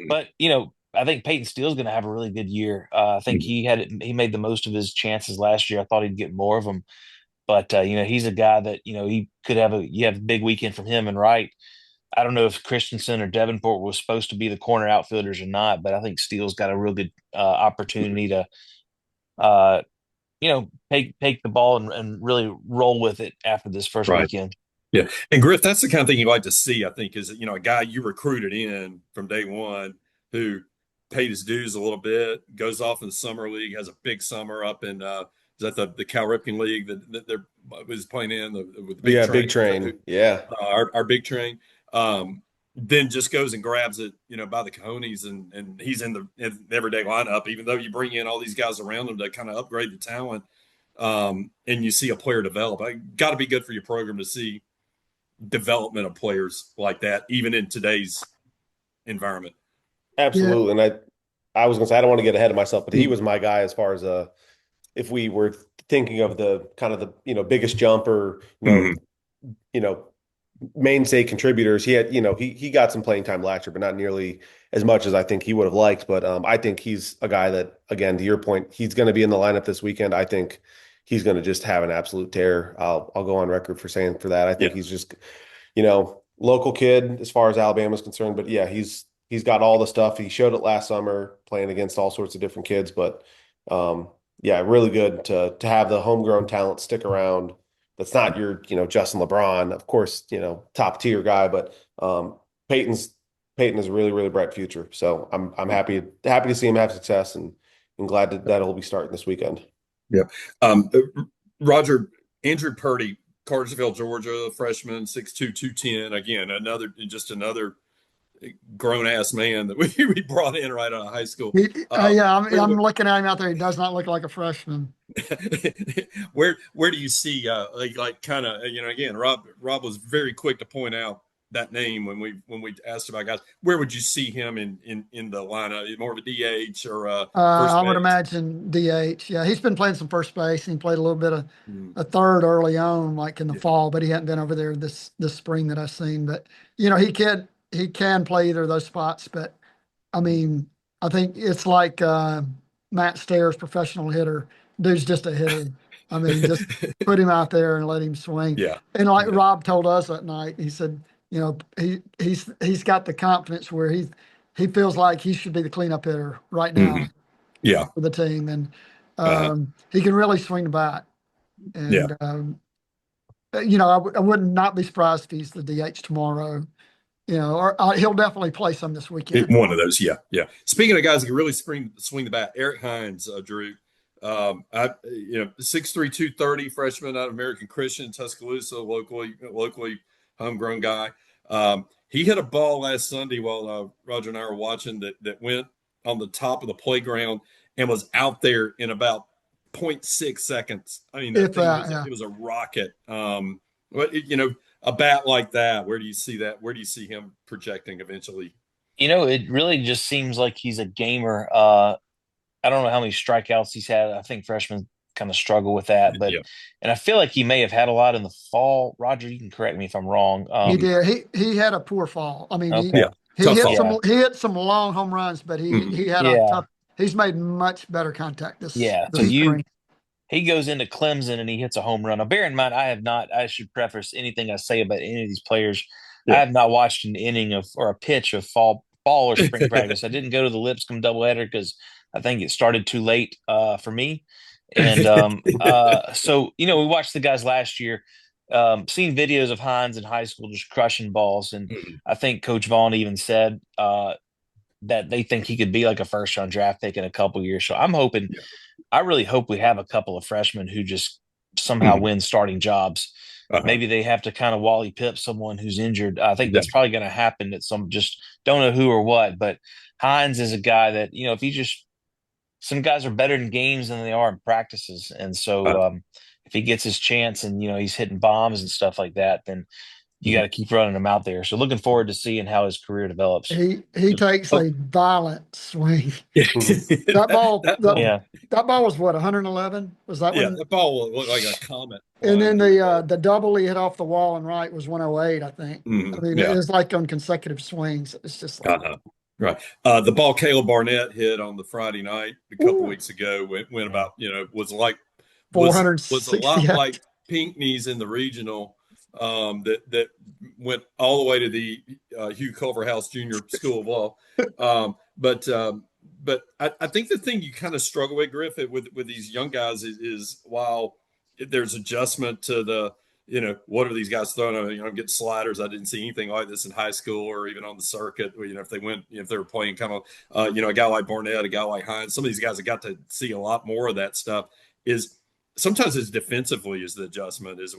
But I think Peyton Steele's going to have a really good year. I think he made the most of his chances last year. I thought he'd get more of them, but he's a guy that he could have a big weekend from him. And right, I don't know if Christensen or Davenport was supposed to be the corner outfielders or not, but I think Steele's got a real good opportunity to take the ball and really roll with it after this first weekend. Yeah, and Griff, that's the kind of thing you like to see. I think is a guy you recruited in from day one who paid his dues a little bit, goes off in the summer league, has a big summer up in is that the Cal Ripken League that they're was playing in with the big train. Our big train. Then just goes and grabs it, by the cojones, and he's in the everyday lineup, even though you bring in all these guys around him to kind of upgrade the talent, and you see a player develop. Got to be good for your program to see development of players like that, even in today's environment. Absolutely. And I was going to say, I don't want to get ahead of myself, but he was my guy as far as if we were thinking of the kind of the, biggest jumper, mainstay contributors. He had, he got some playing time last year, but not nearly as much as I think he would have liked. But I think he's a guy that, again, to your point, he's going to be in the lineup this weekend. I think he's going to just have an absolute tear. I'll go on record for saying for that. I think he's just, local kid as far as Alabama's concerned, but he's got all the stuff. He showed it last summer playing against all sorts of different kids, but yeah, really good to have the homegrown talent stick around. That's not your, Justin LeBron, of course, top tier guy, but Peyton's Peyton has a really, really bright future. So I'm happy to see him have success and glad that he'll be starting this weekend. Yep. Roger, Andrew Purdy, Cartersville, Georgia, freshman, 6'2", 210. Again, another grown ass man that we brought in right out of high school. Yeah, Where, I'm looking at him out there. He does not look like a freshman. where do you see like kind of again Rob was very quick to point out that name when we asked about guys. Where would you see him in the lineup? More of a DH or first I would base? imagine DH. Yeah, he's been playing some first base, and he played a little bit of Mm, a third early on, like in the yeah. fall, but he hadn't been over there this spring that I've seen. But he can play either of those spots. But I mean, I think it's like Matt Stairs, professional hitter. Dude's just a hitter. I mean, just put him out there and let him swing. Yeah. And like Yeah. Rob told us that night, he said, he's got the confidence where he feels like he should be the cleanup hitter right now Mhm. Yeah. for the team, and Uh-huh. he can really swing the bat. Yeah. And I would not be surprised if he's the DH tomorrow. Or he'll definitely play some this weekend. One of those, yeah, yeah. Speaking of guys that can really swing the bat, Eric Hines, Drew, 6'3", 230, freshman out of American Christian, Tuscaloosa, locally homegrown guy. He hit a ball last Sunday while Roger and I were watching that went on the top of the playground and was out there in about 0.6 seconds. I mean, that If thing yeah. it was a rocket. A bat like that, where do you see that? Where do you see him projecting eventually? It really just seems like he's a gamer. I don't know how many strikeouts he's had. I think freshmen kind of struggle with that, Yeah. and I feel like he may have had a lot in the fall. Roger, you can correct me if I'm wrong. He did. He had a poor fall. I mean, Okay. Yeah. he Tough hit fall. Yeah. some long home runs, but Mhm. he had a Yeah. tough. He's made much better contact Yeah. So this spring. he goes into Clemson and he hits a home run. Now, bear in mind, I should preface anything I say about any of these players. I Yeah. have not watched an inning of or a pitch of fall or spring practice. I didn't go to the Lipscomb doubleheader because I think it started too late for me. And so we watched the guys last year. Seen videos of Hines in high school just crushing balls, and Mhm. I think Coach Vaughn even said that they think he could be like a first round draft pick in a couple years. So Yeah. I really hope we have a couple of freshmen who just somehow Mhm. win starting jobs. Uh-huh. Maybe they have to kind of Wally Pipp someone who's injured. I think Yeah. that's probably going to happen at just don't know who or what. But Hines is a guy that, if he just, some guys are better in games than they are in practices. And so if he gets his chance and, he's hitting bombs and stuff like that, then you got Mhm. to keep running him out there. So looking forward to seeing how his career develops. He takes Oh, a violent swing. Mhm. That ball that that, ball. Yeah. that ball was what, 111? Was that Yeah, when? that ball will look like a comet And flying then through the ball. the double he hit off the wall and right was 108, I think. I mean, it Yeah. was like on consecutive swings. It's just like, Uh-huh. Right. The ball Caleb Barnett hit on the Friday night a couple ooh, weeks ago went about, was a 460. lot like Pinkney's in the regional, that went all the way to the Hugh Culverhouse Jr. School of Law. But I think the thing you kind of struggle with, Griff, with these young guys is while there's adjustment to what are these guys throwing? Get sliders. I didn't see anything like this in high school or even on the circuit. If they were playing kind of, a guy like Barnett, a guy like Hines, some of these guys have got to see a lot more of that stuff. Is sometimes it's defensively is the adjustment is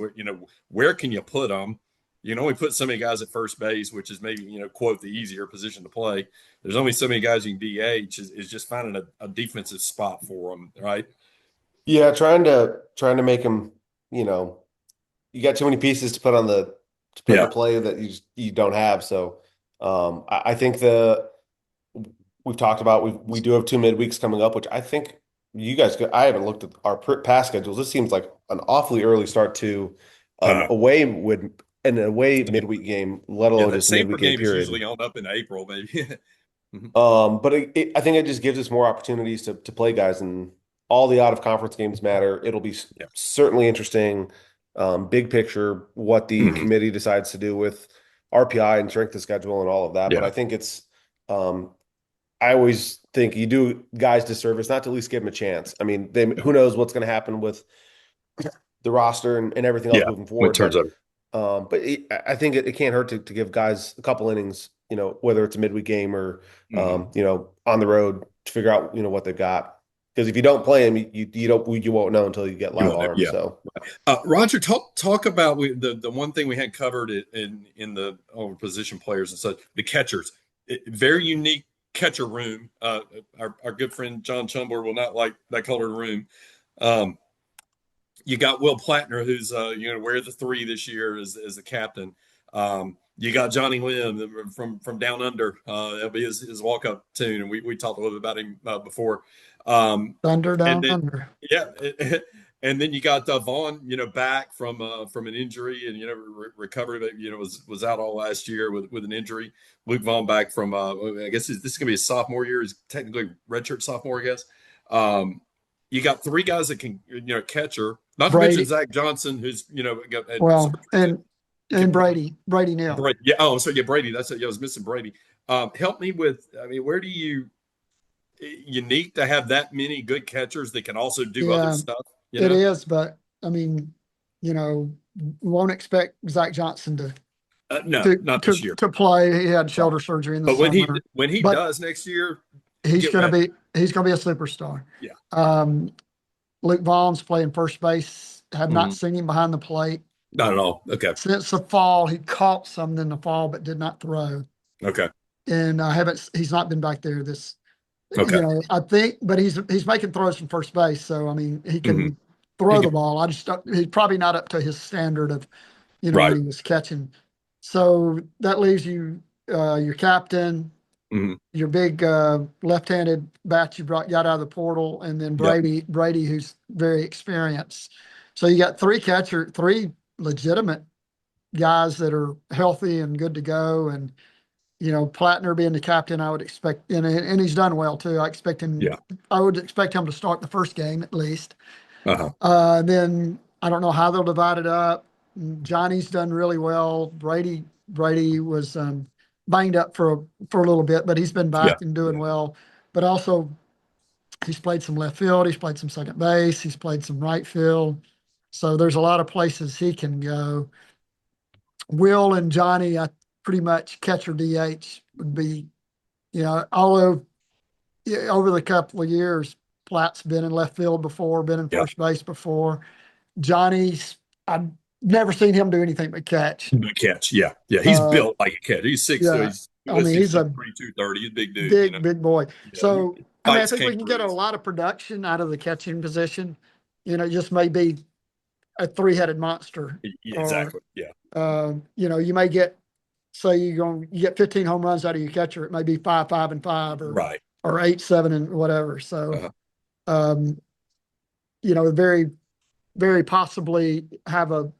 where can you put them? You can only put so many guys at first base, which is maybe, quote, the easier position to play. There's only so many guys you can DH is just finding a defensive spot for them, right? Yeah, trying to make him, you got too many pieces to put on the Yeah. play that you don't have. So I think we've talked about we do have two midweeks coming up, which I think you guys I haven't looked at our past schedules. This seems like an awfully early start to Uh, an away midweek game, let yeah, alone that just a midweek Sanford game game is period. usually on up in April, maybe. Mhm. But I think it just gives us more opportunities to play guys, and all the out of conference games matter. It'll be Yeah. certainly interesting, big picture, what the Mhm. committee decides to do with RPI and strength of schedule and all of that. But Yeah. I think um, I always think you do guys disservice not to at least give them a chance. I mean, who knows what's going to happen with the roster and everything else Yeah, moving when it forward. turns over. I think it can't hurt to give guys a couple innings, whether it's a midweek game or, Mhm. on the road to figure out, what they've got. Because if you don't play them, you won't know until you get You live want to, arms. yeah. So Roger, talk about the one thing we had covered in the position players and such, the catchers. Very unique catcher room. Our good friend John Chumber will not like that colored room. Um, you got Will Platner, who's wear the 3 this year as the captain. You got Johnny Lim from Down Under. That'll be his walk up tune, and we talked a little bit about him before. Thunder And down then under. yeah, and then you got Vaughn, back from an injury and recovered, but was out all last year with an injury. Luke Vaughn back from I guess this is gonna be his sophomore year. He's technically redshirt sophomore, I guess. Um, you got 3 guys that can catcher. Not to mention Brady. Zach Johnson, who's had Well, surgery and Brady Neal. Brady. Yeah. Oh, so yeah, Brady. That's it. Yeah, I was missing Brady. Help me with. I mean, where do you need to have that many good catchers that can also do other Yeah, stuff? it is, but I mean, you know, won't expect Zach Johnson No, not this year. to play. He had Right. shoulder surgery in the But summer, when he but does next year, he's get going to ready. be a superstar. Yeah. Um, Luke Vaughn's playing first base. Have not Mhm. seen him behind the plate Not at all. Okay. since the fall. He caught some in the fall, but did not throw. Okay. And I haven't. He's not been back there this. Okay. I think, but he's making throws from first base. So I mean, he hmm can throw He the can, ball. I just he's probably not up to his standard of when right. he was catching. So that leaves you your captain, hmm your big left-handed bat you got out of the portal, and then Yep. Brady, who's very experienced. So you got three legitimate guys that are healthy and good to go. And Plattner being the captain, I would expect, and he's done well too. Yeah. I would expect him to start the first game at least. Uh-huh. Then I don't know how they'll divide it up. Johnny's done really well. Brady was banged up for a little bit, but he's been Yeah. back and doing Yeah. well. But also, he's played some left field. He's played some second base. He's played some right field. So there's a lot of places he can go. Will and Johnny, I pretty much catcher DH would be, although over the couple of years, Platt's been in left field before, been in Yeah. first base before. Johnny's, I've never seen him do anything but catch. Good catch. Yeah. Yeah. He's Uh, built like a catch. He's six. yeah, He's I mean, he's he's a 6'3", 230. He's a big dude. big boy. Yeah. He So, I mean, I fights think we can get a kangaroos. lot of production out of the catching position. Just may be a three-headed monster, Yeah, or exactly. Yeah. you may get, say you get 15 home runs out of your catcher. It may be 5-5-5, Right. or 8-7 and whatever. So, Uh-huh. um, very, very possibly have a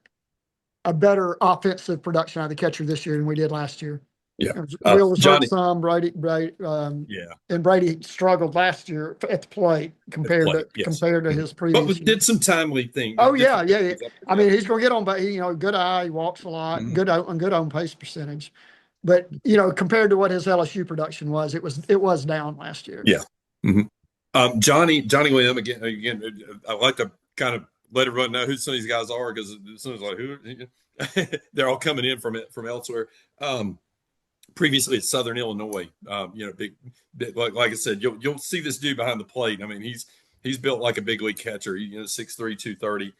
better offensive production out of the catcher this year than we did last year. Yeah. Will was hurt Johnny. some. Brady, Yeah. and Brady struggled last year at the plate compared Play. Yes. to his But previous year. did some timely things. Oh Did yeah, some yeah, good yeah. things up I there. mean, he's going to get on, but good eye, he walks a lot, Mhm. good on pace percentage. But compared to what his LSU production was, it was down last year. Yeah. Mm-hmm. Johnny Lim again. I like to kind of let everyone know who some of these guys are, because as soon as like who they're all coming in from elsewhere. Previously at Southern Illinois, big like I said, you'll see this dude behind the plate. I mean, he's built like a big league catcher. 6'3", 230,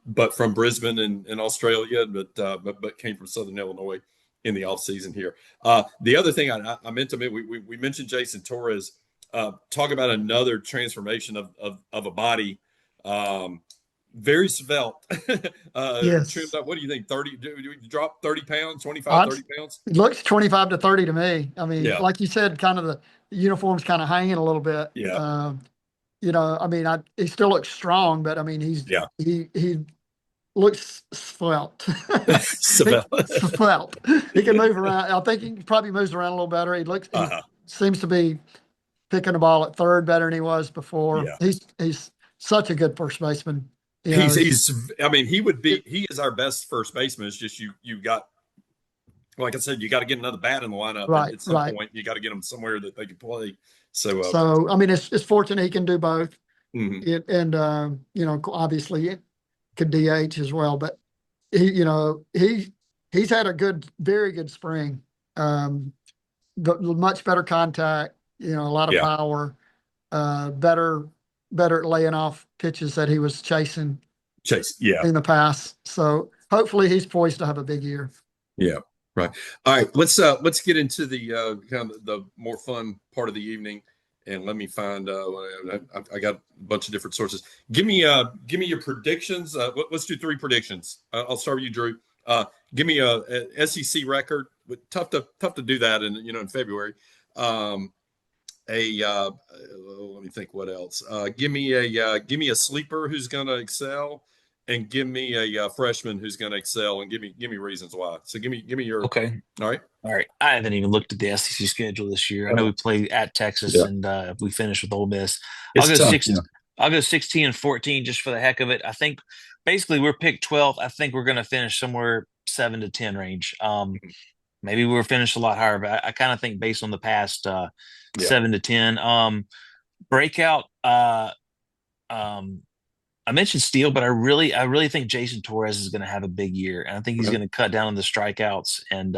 but from Brisbane and Australia, but came from Southern Illinois in the offseason here. The other thing I meant to mention, we mentioned Jason Torres. Talk about another transformation of a body. Very svelte. Trimmed Yes. up. What do you think? 30? Do you drop 30 pounds, 25, I'd 30 pounds? It looks 25 to 30 to me. I mean, Yeah. like you said, kind of the uniform's kind of hanging a little bit. Yeah. I mean, he still looks strong, but I mean, Yeah. he looks svelte. Svelte. Svelte. He can move around. I think he probably moves around a little better. He seems to be picking the ball at third better than he was before. Yeah. He's such a good first baseman. He is our best first baseman. It's just you got like I said, you got to get another bat in the lineup, and Right, at some right. point, you got to get them somewhere that they can play. So, So, I mean, it's fortunate he can do both. mhm. And, you know, obviously it could DH as well, but you know, he's had a very good spring. Much better contact, you know, a lot of Yeah, power, better at laying off pitches that he was chasing Chase. Yeah, in the past. So hopefully he's poised to have a big year. yeah, right. All right, let's get into the kind of the more fun part of the evening, and let me find. I got a bunch of different sources. Give me your predictions. Let's do three predictions. I'll start with you, Drew. Give me a SEC record. Tough to do that in February. Um, let me think what else. Give me a sleeper who's going to excel, and give me a freshman who's going to excel, and give me reasons why. So give me your. Okay. All right. All right. I haven't even looked at the SEC schedule this year. I know Uh, we play at Texas yeah, and we finish with Ole Miss. I'll it's go tough. six. Yeah. I'll go 16 and 14 just for the heck of it. I think basically we're picked 12th. I think we're going to finish somewhere 7 to 10 range. Maybe we'll finish a lot higher, but I kind of think based on the past, Yeah. 7 to 10. Breakout. Um, I mentioned Steele, but I really think Jason Torres is going to have a big year, and I think he's Right. going to cut down on the strikeouts and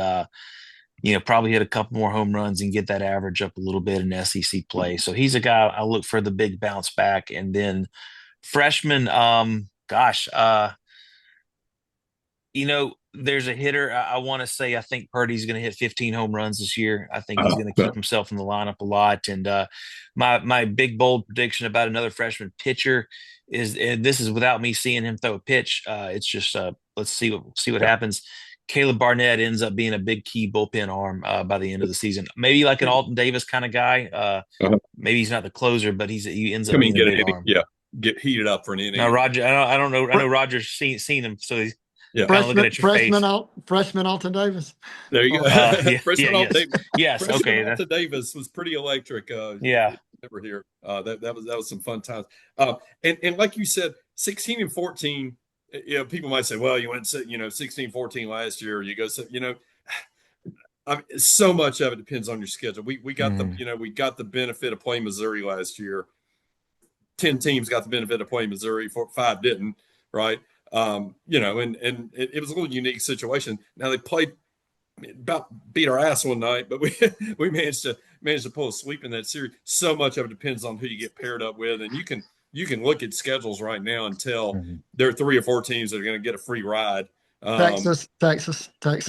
probably hit a couple more home runs and get that average up a little bit in SEC play. So he's a guy I look for the big bounce back. And then freshman, there's a hitter. I want to say I think Purdy's going to hit 15 home runs this year. I think he's going to Yeah. keep himself in the lineup a lot. And my big bold prediction about another freshman pitcher is, and this is without me seeing him throw a pitch. It's just let's see what Yeah. happens. Caleb Barnett ends up being a big key bullpen arm by the end of the season. Maybe like an Alton Davis kind of guy. Maybe he's not the closer, but he ends up Come and being a get an big inning. arm. Yeah. Get heated up for an Now inning. Roger, I don't know. I know Roger's seen him, so he's Yeah. kind of looking at your face. Freshman Alton Davis. There you go. Yeah, Freshman Alton yes, Davis. yes. Freshman Okay, Alton Davis was pretty electric. yeah. Over here. That was some fun times. And like you said, 16 and 14. People might say, well, you went 16-14 last year. You go, so much of it depends on your schedule. We got we got the benefit of playing Missouri last year. 10 teams got the benefit of playing Missouri, 5 didn't, right? And it was a little unique situation. Now they played about beat our ass one night, but we managed to pull a sweep in that series. So much of it depends on who you get paired up with, and you can look at schedules right now and tell there are 3 or 4 teams that are going to get a free ride. Texas.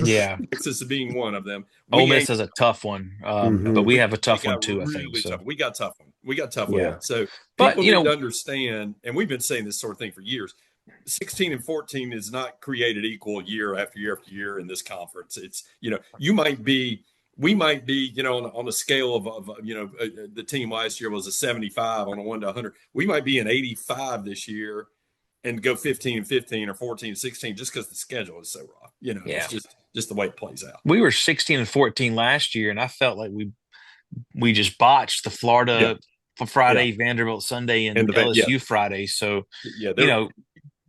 Yeah. Texas being one of them. Ole Miss has a tough one, but we have a tough one too, I think. Really So tough. We got tough one. We got tough yeah. one. So But people need to understand, and we've been saying this sort of thing for years. 16 and 14 is not created equal year after year after year in this conference. It's we might be on a scale of the team last year was a 75 on a 1 to 100. We might be an 85 this year and go 15 and 15 or 14 and 16 just because the schedule is so rough. Yeah. It's just the way it plays out. We were 16 and 14 last year, and I felt like we just botched the Florida Friday, Vanderbilt Sunday, and the LSU Friday. So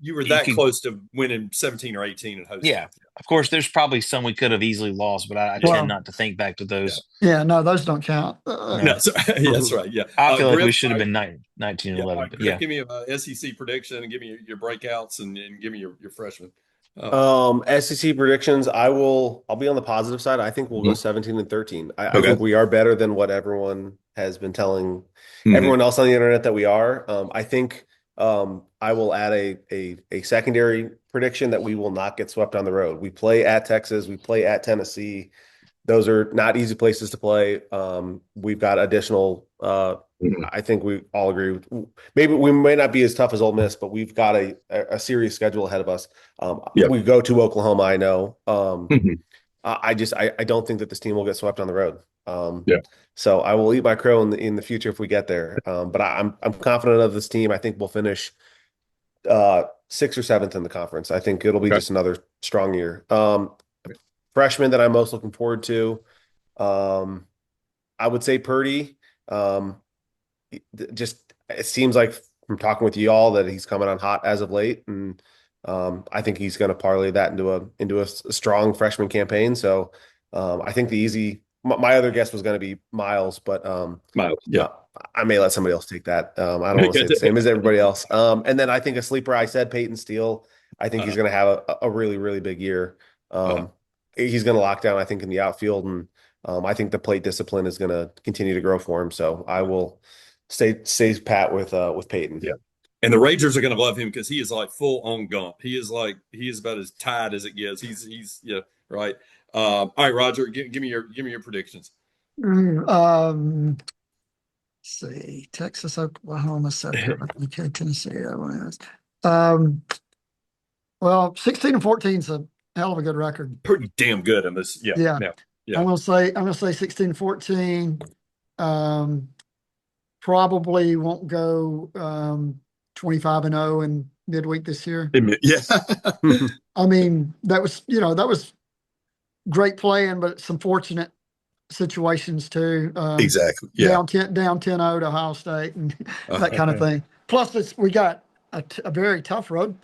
you were that close to winning 17 or 18 and hosting. Yeah. Of course, there's probably some we could have easily lost, but I tend not to think back to those. Yeah, no, those don't count. No, that's right. Yeah. I feel like Griff, we should have been 19 and 11. But Griff, give me a SEC prediction and give me your breakouts and give me your freshman. SEC predictions. I'll be on the positive side. I think we'll go 17 and 13. I think we are better than what everyone has been telling everyone else on the internet that we are. I think I will add a secondary prediction that we will not get swept on the road. We play at Texas. We play at Tennessee. Those are not easy places to play. We've got additional. I think we all agree. Maybe we may not be as tough as Ole Miss, but we've got a serious schedule ahead of us. We go to Oklahoma. I know. I don't think that this team will get swept on the road. So I will eat my crow in the future if we get there. But I'm confident of this team. I think we'll finish 6th or 7th in the conference. I think it'll be just another strong year. Freshman that I'm most looking forward to, I would say Purdy. Just it seems like from talking with you all that he's coming on hot as of late, and I think he's going to parlay that into a strong freshman campaign. So I think my other guess was going to be Miles, but Miles, yeah. I may let somebody else take that. I don't want to say the same as everybody else. And then I think a sleeper, I said Peyton Steele. I think he's going to have a really, really big year. He's going to lock down, I think, in the outfield, and I think the plate discipline is going to continue to grow for him. So I will stay pat with Peyton. Yeah. And the Rangers are going to love him because he is like full on Gump. He is about as tied as it gets. He's yeah, right. All right, Roger, give me your predictions. Let's see, Texas, Oklahoma, South Carolina, okay, Tennessee. Well, 16 and 14 is a hell of a good record. Pretty damn good in this. Yeah. Yeah. Yeah. I'm gonna say 16 and 14. Probably won't go 25 and 0 in midweek this year. Yeah. I mean, that was great playing, but some fortunate situations too. Exactly. Yeah. Down 10-0 to Ohio State and that kind of thing. Plus, we got a very tough road,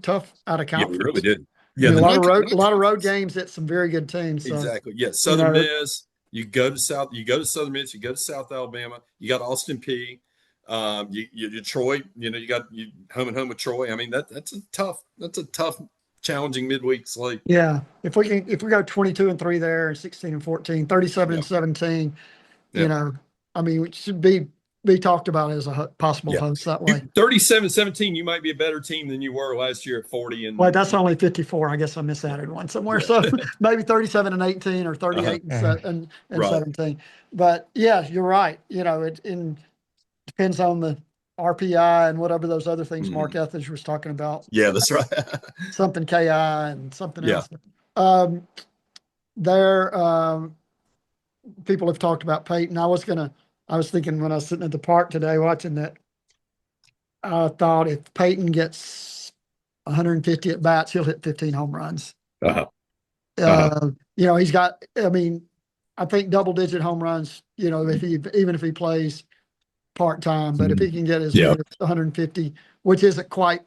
tough out of conference. Yeah, we really did. Yeah, I mean, a lot of road games at some very good teams. So, exactly. Yeah, Southern Miss. You go to Southern Miss. You go to South Alabama. You got Austin Peay. You Troy. You got home and home with Troy. I mean, that's a tough, challenging midweek slate. Yeah, if we go 22 and 3 there, 16 and 14, 37 and 17, I mean, it should be talked about as a possible host that way. 37-17, you might be a better team than you were last year at 40. And well, that's only 54. I guess I misadded one somewhere. So maybe 37 and 18 or 38 and 17. But yeah, you're right. It depends on the RPI and whatever those other things Mark Etheridge was talking about. Yeah, that's right. Something KI and something else. People have talked about Peyton. I was thinking when I was sitting at the park today watching that, I thought if Peyton gets 150 at bats, he'll hit 15 home runs. He's got, I mean, I think double-digit home runs, even if he plays part-time, but if he can get his 150, which isn't quite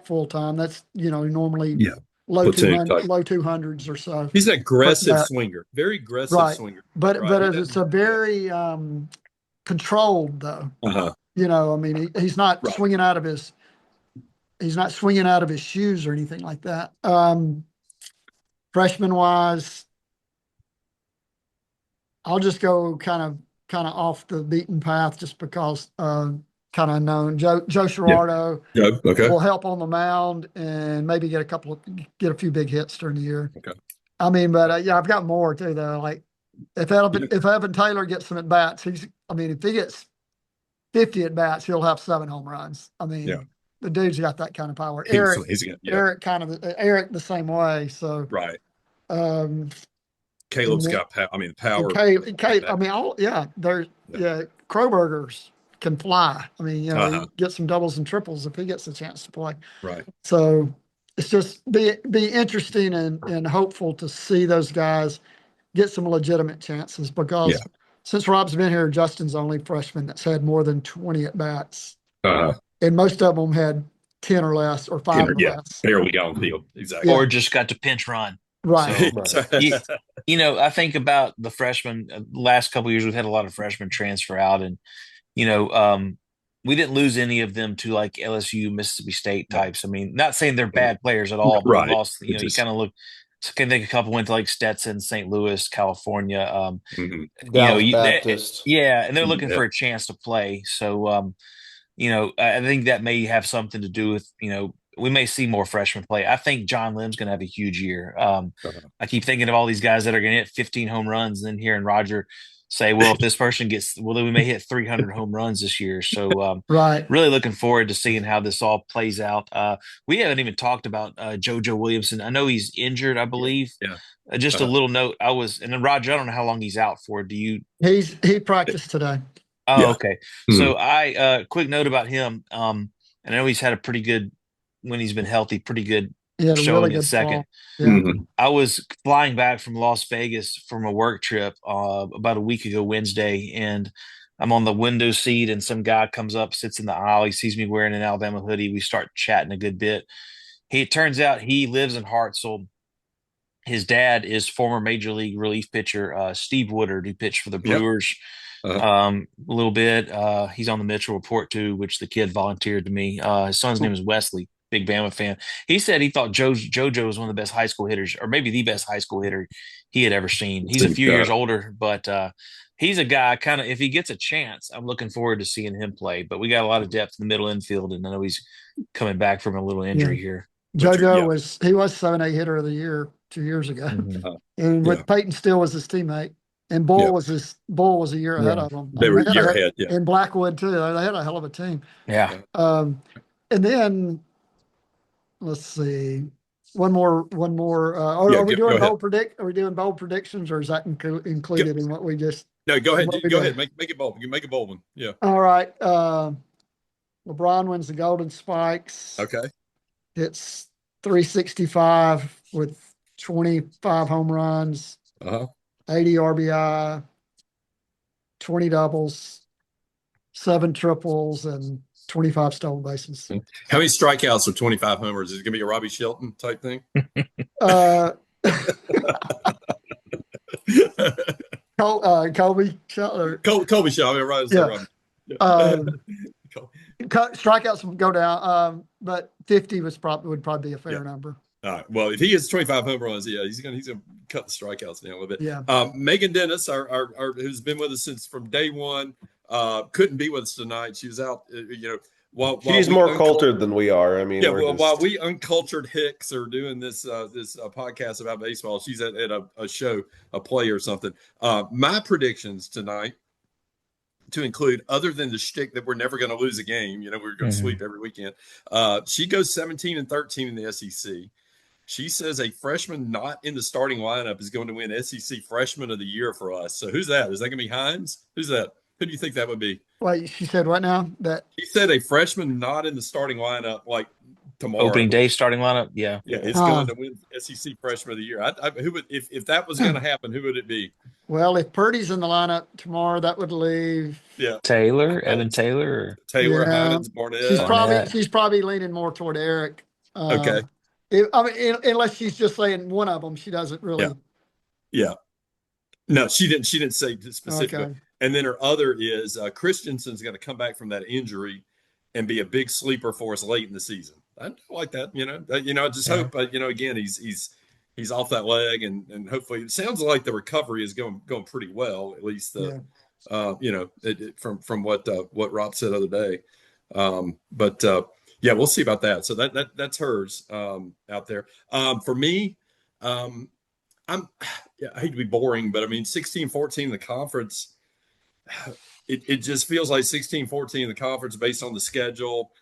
full-time, that's, normally low 200s or so. He's an aggressive swinger, very aggressive swinger. But it's a very controlled though. I mean, he's not swinging out of his shoes or anything like that. Freshman wise, I'll just go kind of off the beaten path just because kind of known. Joe Girardo will help on the mound and maybe get a few big hits during the year. Okay. I mean, but I've got more too though. Like if Evan Taylor gets some at bats, if he gets 50 at bats, he'll have 7 home runs. I mean, the dude's got that kind of power. Eric the same way. So Caleb's got power. I mean, power. Krobergers can fly. I mean, he gets some doubles and triples if he gets a chance to play. Right. So it's just be interesting and hopeful to see those guys get some legitimate chances because since Rob's been here, Justin's the only freshman that's had more than 20 at bats. And most of them had 10 or less or 5 or less. Barely got on the field. Exactly. Or just got to pinch run. Right. So, I think about the freshmen. Last couple of years, we've had a lot of freshmen transfer out, and we didn't lose any of them to like LSU, Mississippi State types. I mean, not saying they're bad players at all, but we lost. You kind of look. I can think a couple went to like Stetson, St. Louis, California. Baptist. And they're looking for a chance to play. So, I think that may have something to do with we may see more freshmen play. I think John Lim's going to have a huge year. I keep thinking of all these guys that are going to hit 15 home runs, and then hearing Roger say, well, if this person gets, well, then we may hit 300 home runs this year. So really looking forward to seeing how this all plays out. We haven't even talked about JoJo Williamson. I know he's injured, I believe. Just a little note. And then Roger, I don't know how long he's out for. He practiced today. Oh, okay. So quick note about him. I know he's had a pretty good, when he's been healthy, pretty good showing in second. I was flying back from Las Vegas from a work trip about a week ago Wednesday, and I'm on the window seat, and some guy comes up, sits in the aisle. He sees me wearing an Alabama hoodie. We start chatting a good bit. It turns out he lives in Hartselle. his dad is former major league relief pitcher Steve Woodard, who pitched for the Yep. Brewers Uh-huh. a little bit. He's on the Mitchell Report too, which the kid volunteered to me. His son's name is Wesley, big Bama fan. He said he thought JoJo was one of the best high school hitters, or maybe the best high school hitter he had ever seen. He's a few years older, but he's a guy kind of, if he gets a chance, I'm looking forward to seeing him play. But we got a lot of depth in the middle infield, and I know he's coming back from a little injury here. JoJo was 7A hitter of the year 2 years ago, and with Peyton Steele was his teammate, and Bull was a year ahead of him. They were a year ahead, and Blackwood too. They had a hell of a team. Yeah. And then let's see, one more. Are we doing bold predictions, or is that included in what we just? No, go ahead. Go ahead. Make it bold. You make a bold one. Yeah. All right. LeBron wins the Golden Spikes. Okay. It's 365 with 25 home runs, 80 RBI, 20 doubles, 7 triples, and 25 stolen bases. How many strikeouts with 25 homers? Is it going to be a Robbie Shelton type thing? Kobe Shelton. Kobe Shelton. Right. Strikeouts would go down, but 50 would probably be a fair number. All right. Well, if he gets 25 home runs, he's gonna cut the strikeouts down a little bit. Yeah. Megan Dennis, our who's been with us since from day one, couldn't be with us tonight. She was out. While she's more cultured than we are. I mean, while we uncultured hicks are doing this podcast about baseball, she's at a show, a play or something. My predictions tonight, to include, other than the shtick that we're never going to lose a game, we're going to sweep every weekend. She goes 17-13 in the SEC. She says a freshman not in the starting lineup is going to win SEC Freshman of the Year for us. So who's that? Is that going to be Hines? Who's that? Who do you think that would be? Wait, she said what now? She said a freshman not in the starting lineup, like tomorrow. Opening day starting lineup. Yeah. Yeah. It's going to win SEC Freshman of the Year. Who would, if that was going to happen, who would it be? Well, if Purdy's in the lineup tomorrow, that would leave Taylor, Evan Taylor, Hines, Barnett. She's probably leaning more toward Eric. Okay. Unless she's just saying one of them, she doesn't really. Yeah. No, she didn't say specifically. Okay. And then her other is Christensen's going to come back from that injury and be a big sleeper for us late in the season. I like that. I just hope. Again, he's off that leg, and hopefully, it sounds like the recovery is going pretty well. At least from what Rob said the other day. We'll see about that. So that's hers out there. For me, I hate to be boring, but I mean 16-14 in the conference. It just feels like 16-14 in the conference based on the schedule,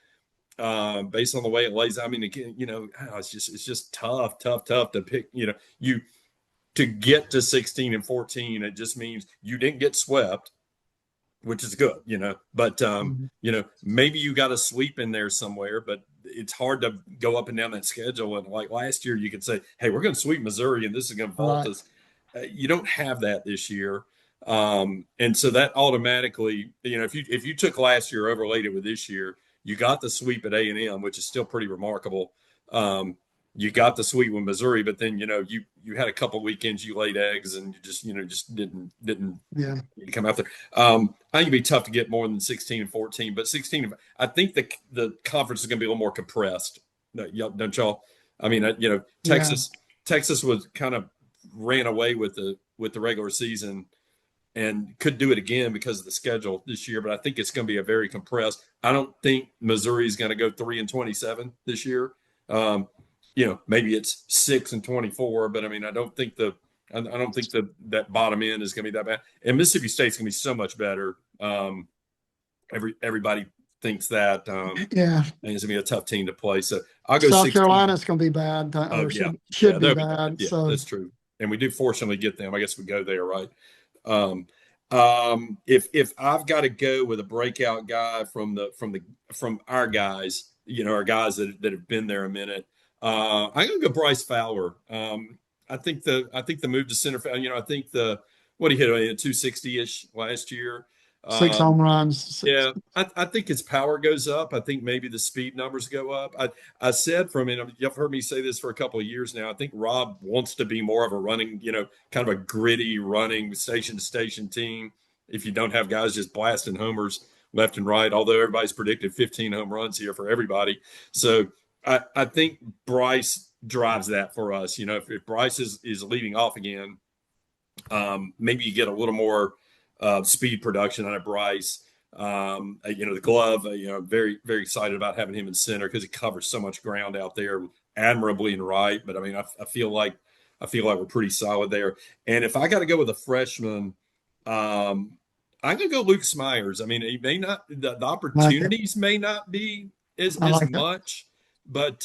based on the way it lays. I mean, again, it's just tough to pick. To get to 16-14, it just means you didn't get swept, which is good, But maybe you got a sweep in there somewhere, but it's hard to go up and down that schedule. And like last year, you could say, "Hey, we're going to sweep Missouri, and this is going to vault us." You don't have that this year. And so that automatically, if you took last year, overlaid it with this year, you got the sweep at A&M, which is still pretty remarkable. You got the sweep with Missouri, but then, you had a couple of weekends, you laid eggs and you just didn't come out there. I think it'd be tough to get more than 16-14, but 16, I think the conference is going to be a little more compressed. Don't y'all? I mean, Texas was kind of ran away with the regular season and could do it again because of the schedule this year, but I think it's going to be a very compressed. I don't think Missouri is going to go 3-27 this year. Maybe it's 6-24, but I mean, I don't think that bottom end is going to be that bad. And Mississippi State's going to be so much better. Everybody thinks that. And it's going to be a tough team to play. So I'll go. South Carolina's going to be bad. Should be bad. Yeah, so that's true. And we do fortunately get them. I guess we go there, right? If I've got to go with a breakout guy from our guys, our guys that have been there a minute, I'm gonna go Bryce Fowler. I think the move to center field, I think what he hit 260-ish last year. Six home runs. Yeah, I think his power goes up. I think maybe the speed numbers go up. I said from it, you've heard me say this for a couple of years now. I think Rob wants to be more of a running, kind of a gritty running station to station team. If you don't have guys just blasting homers left and right, although everybody's predicted 15 home runs here for everybody. So I think Bryce drives that for us. If Bryce is leading off again, maybe you get a little more speed production out of Bryce. The glove, very, very excited about having him in center because he covers so much ground out there admirably in right. But I mean, I feel like we're pretty solid there. And if I got to go with a freshman, I'm gonna go Luke Smyers. I mean, he may not the opportunities may not be as much, but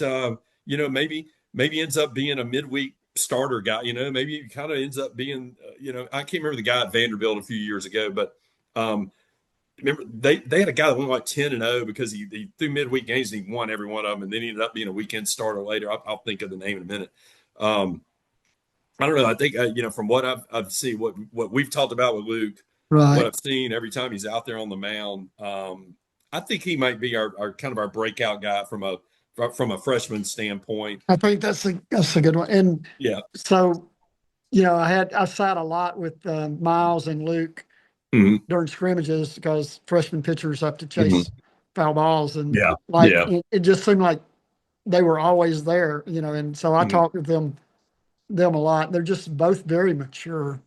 maybe ends up being a midweek starter guy. Maybe he kind of ends up being. I can't remember the guy at Vanderbilt a few years ago, but remember they had a guy that went like 10-0 because he threw midweek games and he won every one of them, and then he ended up being a weekend starter later. I'll think of the name in a minute. I don't know. I think from what I've seen, what we've talked about with Luke, what I've seen every time he's out there on the mound, I think he might be our kind of our breakout guy from a freshman standpoint. I think that's a good one. And yeah, so I sat a lot with Miles and Luke during scrimmages because freshman pitchers have to chase foul balls, and it just seemed like they were always there, and so I talked with them a lot. They're just both very mature,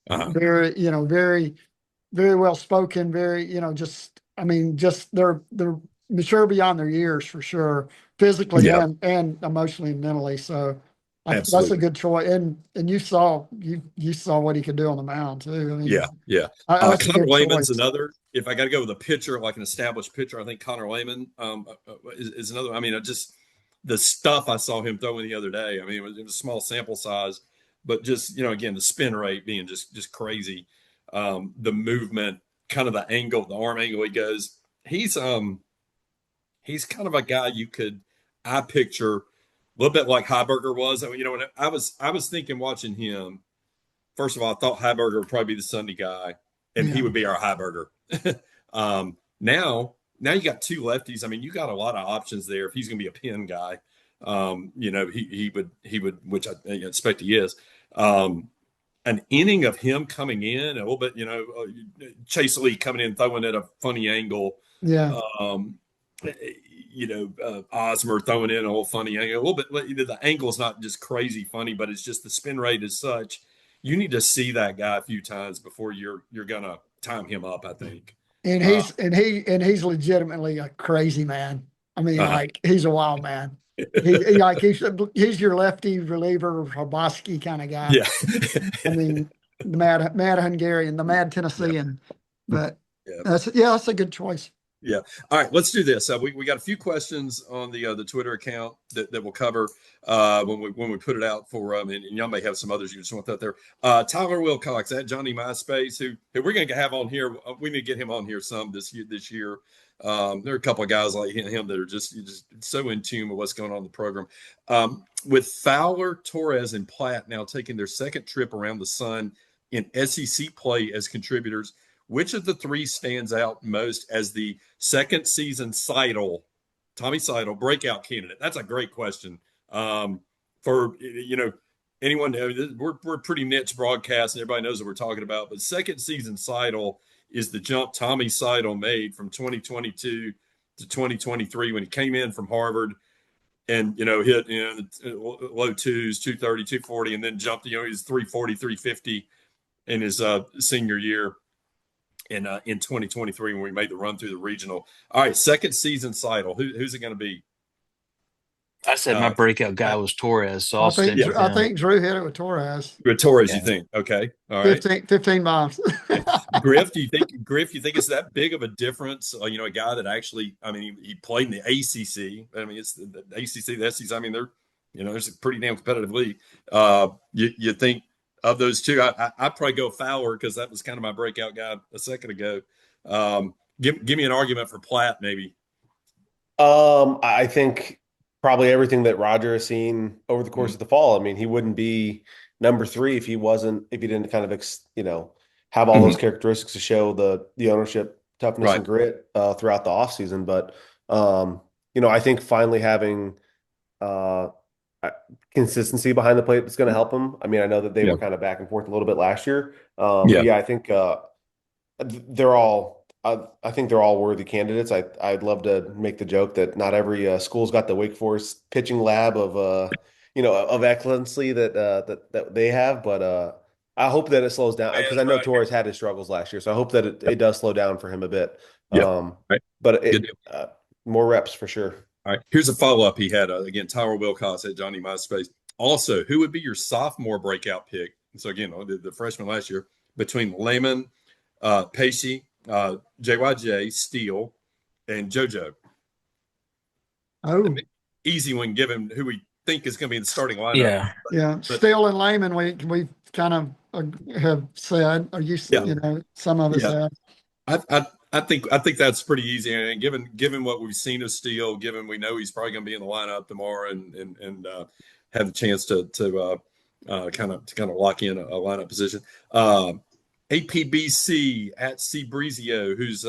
very, very, very well spoken, very, just they're mature beyond their years for sure, physically and emotionally and mentally. So that's a good choice. And you saw what he could do on the mound too. I mean, Connor Lehman's another. If I got to go with a pitcher, like an established pitcher, I think Connor Lehman is another. I mean, the stuff I saw him throwing the other day. I mean, it was a small sample size, but just again, the spin rate being just crazy. The movement, kind of the angle, the arm angle he goes. He's kind of a guy I picture a little bit like Heiberger was. I mean, when I was thinking watching him, first of all, I thought Heiberger would probably be the Sunday guy, and he would be our Heiberger. Now you got two lefties. I mean, you got a lot of options there. If he's going to be a pin guy, he would, which I expect he is. An inning of him coming in a little bit, Chase Lee coming in, throwing at a funny angle. Yeah. Osmer throwing in a little funny angle, a little bit. The angle's not just crazy funny, but it's just the spin rate is such. You need to see that guy a few times before you're gonna time him up, I think. And he's legitimately a crazy man. I mean, like he's a wild man. He's your lefty reliever, Hobosky kind of guy. Yeah. I mean, the mad Hungarian, the mad Tennessean. But that's a good choice. Yeah. All right, let's do this. We got a few questions on the Twitter account that we'll cover when we put it out for and y'all may have some others you just want that there. Tyler Wilcox at Johnny MySpace, who we're going to have on here. We need to get him on here some this year. There are a couple of guys like him that are just so in tune with what's going on in the program. With Fowler, Torres, and Platt now taking their second trip around the sun in SEC play as contributors, which of the three stands out most as the second season Tommy Seidel breakout candidate? That's a great question. For anyone, we're pretty niche broadcast and everybody knows what we're talking about. But second season Seidel is the jump Tommy Seidel made from 2022 to 2023 when he came in from Harvard and hit low twos, 230, 240, and then jumped. He was 340, 350 in his senior year. In 2023 when we made the run through the regional. All right, second season Seidel. Who's it going to be? I said my breakout guy was Torres, so I think Drew hit it with Torres. With Torres, you think? Okay, all right. 15 bombs. Griff, you think it's that big of a difference? A guy that actually, I mean, he played in the ACC. I mean, it's the ACC, the SEC. I mean, there's a pretty damn competitive league. You think? Of those two, I'd probably go Fowler because that was kind of my breakout guy a second ago. Give me an argument for Platt, maybe. I think probably everything that Roger has seen over the course of the fall. I mean, he wouldn't be number 3 if he didn't kind of, have all those characteristics to show the ownership, toughness, Right. and grit throughout the offseason. But I think finally having uh, consistency behind the plate is going to help them. I mean, I know that they Yeah. were kind of back and forth a little bit last year, Yeah. but yeah, I think they're all. I think they're all worthy candidates. I'd love to make the joke that not every school's got the Wake Forest pitching lab of excellency that they have, but I hope that it slows down because I know Right. Torres had his struggles last year, so I hope that it does slow down for him a bit. Yeah. Right. But Good deal. more reps for sure. All right. Here's a follow up he had. Again, Tyler Wilcox at Johnny MySpace. Also, who would be your sophomore breakout pick? So, again, the freshman last year between Lehman, Pacey, JYJ, Steele, and JoJo. Oh, Easy one, given who we think is going to be in the starting lineup. Yeah. yeah. Steele and Lehman, we kind of have said, or some of us have. I think that's pretty easy, and given what we've seen of Steele, given we know he's probably going to be in the lineup tomorrow, and have the chance to kind of lock in a lineup position. APBC at C Brizio, whose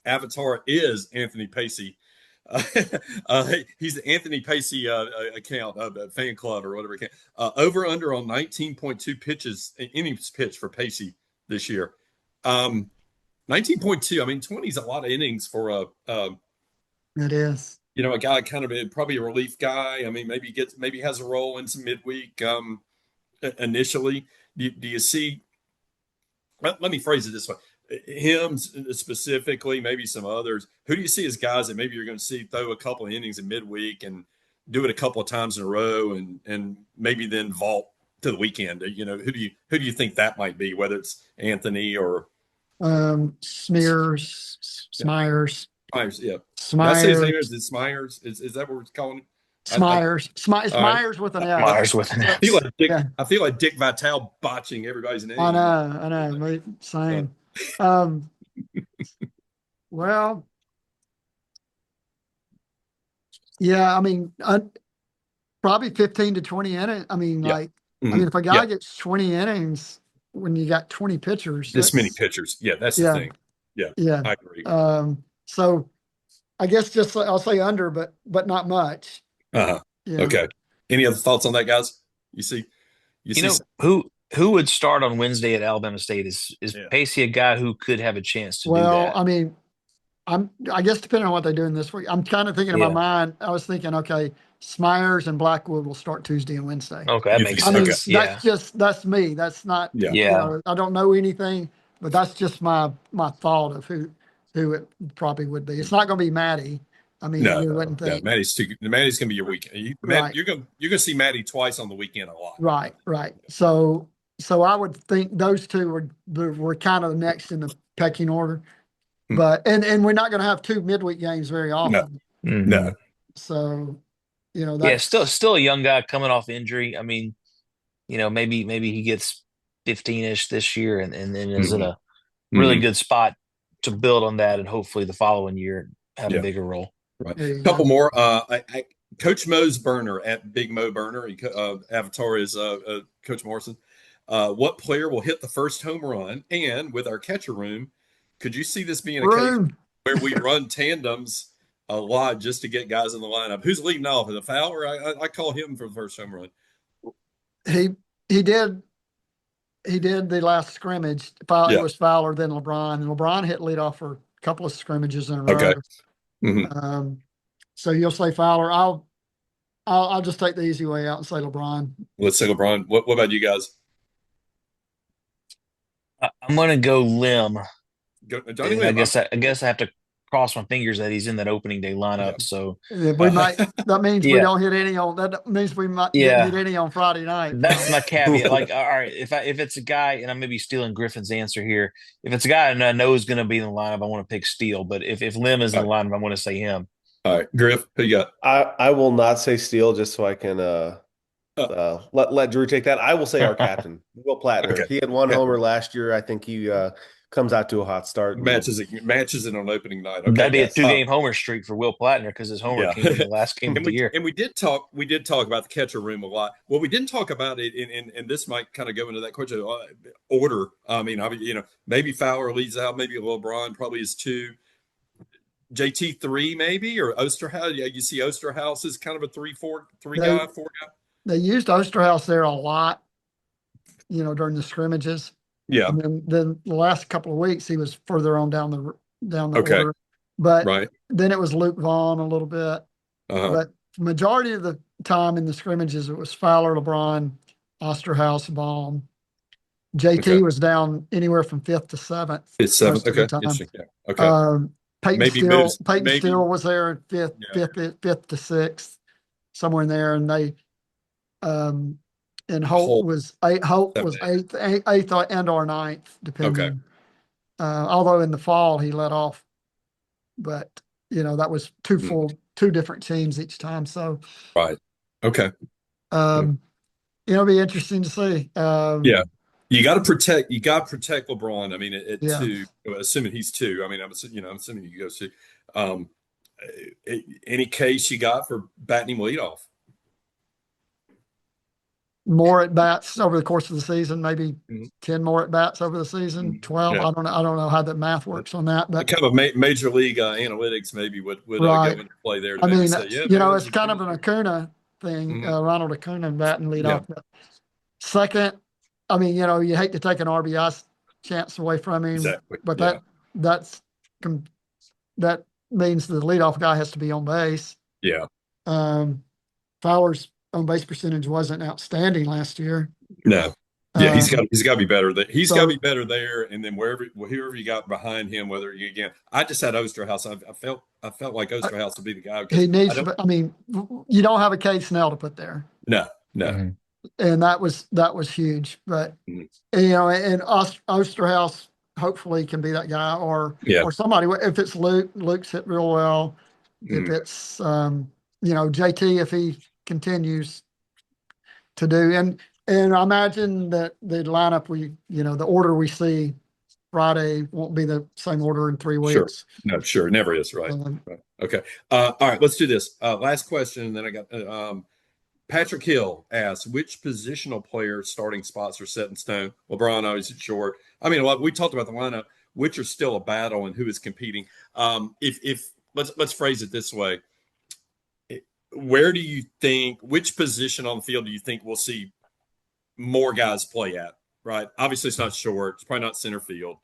avatar is Anthony Pacey. He's the Anthony Pacey account of fan club or whatever account. Over under on 19.2 pitches innings pitched for Pacey this year. 19.2. I mean, 20 is a lot of innings for It is. a guy kind of probably a relief guy. I mean, maybe has a role in some midweek initially. Do you see? Let me phrase it this way: him specifically, maybe some others. Who do you see as guys that maybe you're going to see throw a couple of innings in midweek and do it a couple of times in a row, and maybe then vault to the weekend? Who do you think that might be? Whether it's Anthony or Smyers. Smyers, yeah. Did I say his name is Smyers? Is that what we're calling him? Smyers. Smyers with an S. Myers with an S. I feel like Dick Vitale botching everybody's name. I know. Same. Well, yeah, I mean, probably 15 to 20 innings. I mean, if a guy gets 20 innings when you got 20 pitchers, this many pitchers. Yeah, that's the thing. Yeah, I agree. So I guess I'll say under, but not much. Yeah. Okay. Any other thoughts on that, guys? Who would start on Wednesday at Alabama State? Is Pacey a guy who could have a chance to do that? Well, I mean, I guess depending on what they're doing this week, I'm kind of thinking in my mind. I was thinking, okay, Smyers and Blackwood will start Tuesday and Wednesday. Okay, that makes sense. That's me. That's not. Yeah. I don't know anything, but that's just my thought of who it probably would be. It's not going to be Maddie. I mean, you wouldn't think. Maddie's going to be your weekend. You're going to see Maddie twice on the weekend a lot. Right. So I would think those two were kind of next in the pecking order. But and we're not going to have two midweek games very often. No. So, that's still a young guy coming off injury. I mean, maybe he gets 15-ish this year and then is in a really good spot to build on that, and hopefully the following year have a bigger role. Right. A couple more. Coach Mo's burner at Big Mo Burner. Avatar is Coach Morrison. What player will hit the first home run? And with our catcher room, could you see this being a case where we run tandems a lot just to get guys in the lineup? Who's leading off? Is it Fowler? I call him for the first home run. He did the last scrimmage. It was Fowler, then LeBron, and LeBron hit leadoff for a couple of scrimmages in a row. Okay. So you'll say Fowler. I'll just take the easy way out and say LeBron. Let's say LeBron. What about you guys? I'm going to go Lim. Johnny Lim. I guess I have to cross my fingers that he's in that opening day lineup. So we might. That means we don't hit any on. That means we might didn't hit any on Friday night. That's my caveat. Like, all right, if it's a guy, and I may be stealing Griffin's answer here. If it's a guy I know is going to be in the lineup, I want to pick Steele. But if Lim is in the lineup, I want to say him. All right, Griff, who you got? I will not say Steele just so I can let Drew take that. I will say our captain, Will Plattner. Okay. He had one homer last year. I think he comes out to a hot start. Matches it on opening night. Okay, That'd be a yes. 2-game homer streak for Will Plattner because his homer Yeah. came in the last game of the year. And we did talk about the catcher room a lot. Well, we didn't talk about it, and this might kind of go into that question order. I mean, maybe Fowler leads out, maybe LeBron probably is 2, JT 3 maybe, or Osterhouse. Yeah, you see Osterhouse is kind of a 4 guy. They used Osterhouse there a lot, during the scrimmages. Yeah. And then the last couple of weeks he was further on down the Okay. order. But Right. then it was Luke Vaughn a little bit. But the majority of the time in the scrimmages it was Fowler, LeBron, Osterhouse, Vaughn. JT was down anywhere from 5th to 7th. It's 7th. Okay. Yeah. Okay. Peyton Steele was there in 5th to 6th, somewhere in there, and they and Holt was 8th and or 9th, depending. Okay. Although in the fall he let off, but that was two different teams each time. So right. Okay. It'll be interesting to see. Yeah. You got to protect LeBron. I mean, at 2, assuming he's 2. I mean, I'm assuming he goes 2. Any case you got for batting him leadoff? More at bats over the course of the season, maybe 10 more at bats over the season, 12. Yeah. I don't know how that math works on that, but kind of major league analytics maybe would go into play there. To say, it's kind of an Acuna thing, Ronald Acuna batting leadoff. Yeah. Second, you hate to take an RBI chance away from him, exactly. but that means the leadoff guy has to be on base. Yeah. Fowler's on base percentage wasn't outstanding last year. No. Yeah, he's got to be better. He's got to be better there, and then whoever you got behind him, I just had Osterhouse. I felt like Osterhouse would be the guy. He needs. You don't have a Cade Snell to put there. No. Mm-hmm. And that was huge. But and Osterhouse hopefully can be that guy, or somebody. If it's Luke's hit real well. If it's JT, if he continues to do, and I imagine that the lineup the order we see Friday won't be the same order in 3 weeks. Sure. No, sure. It never is. Right. Right. Okay. All right. Let's do this. Last question. And then I got Patrick Hill asks, which positional player starting spots are set in stone? LeBron always at short. I mean, we talked about the lineup, which are still a battle and who is competing. If let's phrase it this way. Where do you think, which position on the field do you think we'll see more guys play at? Right. Obviously, it's not short. It's probably not center field.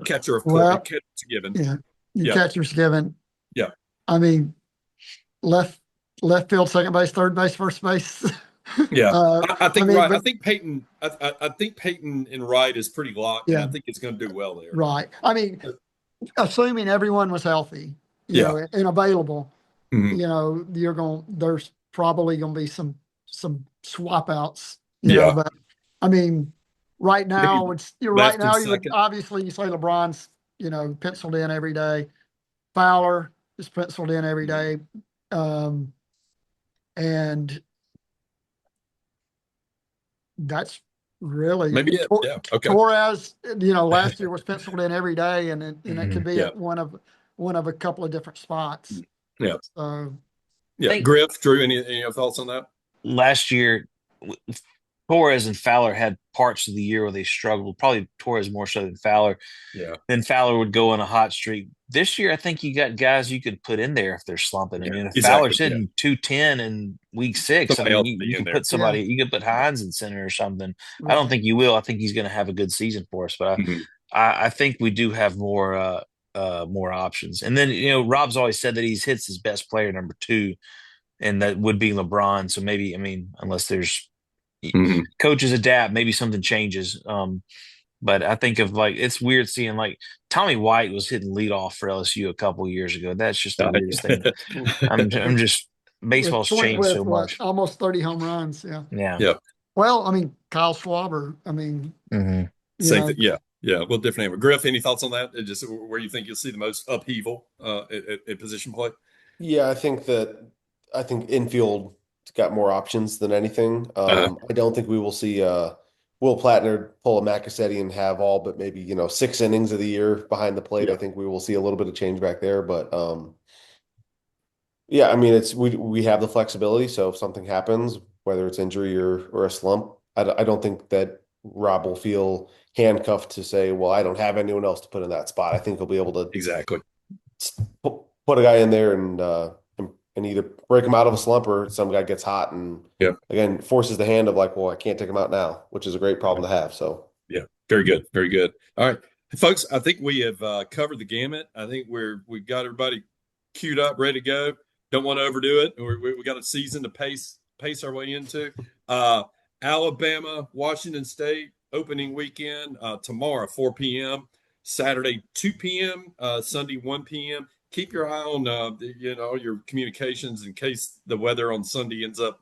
Catcher, of course. Catcher's given. Yeah. Catcher's given. Yeah. I mean, left field, second base, third base, first base. Yeah. I think right. I think Peyton. I think Peyton and Wright is pretty locked. Yeah. And I think it's going to do well there. Right. I mean, assuming everyone was healthy, and available. Mm-hmm. There's probably going to be some swap outs, but I mean, right now obviously you say LeBron's, penciled in every day. Fowler is penciled in every day. And that's really maybe it. Yeah. Okay. Torres, last year was penciled in every day, and it could be at one of a couple of different spots. Yeah. So, Griff, Drew, any thoughts on that? Last year, Torres and Fowler had parts of the year where they struggled. Probably Torres more so than Fowler. Yeah. Then Fowler would go on a hot streak. This year, I think you got guys you could put in there if they're slumping. I mean, if Fowler's hitting 210 in week 6, you can put somebody. You could put Hines in center or something. Right. I don't think you will. I think he's going to have a good season for us, but I think we do have more options. And then Rob's always said that he hits his best player number 2, and that would be LeBron. So maybe unless there's coaches adapt, maybe something changes. But I think of it's weird seeing Tommy White was hitting leadoff for LSU a couple of years ago. That's just the weirdest thing. I'm just baseball's changed so much. Almost 30 home runs. Yeah. Yeah. Yeah. Well, Kyle Schwarber. Same thing. Yeah. Yeah. Well, different name. Griff, any thoughts on that? Just where you think you'll see the most upheaval at position play? Yeah, I think infield got more options than anything. I don't think we'll Will Plattner pull a Macasetti and have all but maybe 6 innings of the year behind the plate. Yeah. I think we will see a little bit of change back there, but yeah, I mean we have the flexibility. So if something happens, whether it's injury or a slump, I don't think that Rob will feel handcuffed to say, well, I don't have anyone else to put in that spot. I think he'll be able to Exactly. put a guy in there and either break him out of a slump or some guy gets hot and again forces the hand of like, well, I can't take him out now, which is a great problem to have. So yeah, very good, very good. All right, folks, I think we have covered the gamut. I think we've got everybody queued up, ready to go. Don't want to overdo it. We got a season to pace our way into. Alabama, Washington State opening weekend tomorrow 4 p.m. Saturday 2 p.m. Sunday 1 p.m. Keep your eye on your communications in case the weather on Sunday ends up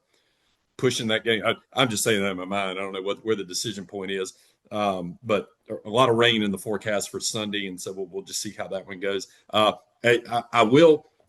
pushing that game. I'm just saying that in my mind. I don't know where the decision point is, but a lot of rain in the forecast for Sunday, and so we'll just see how that one goes.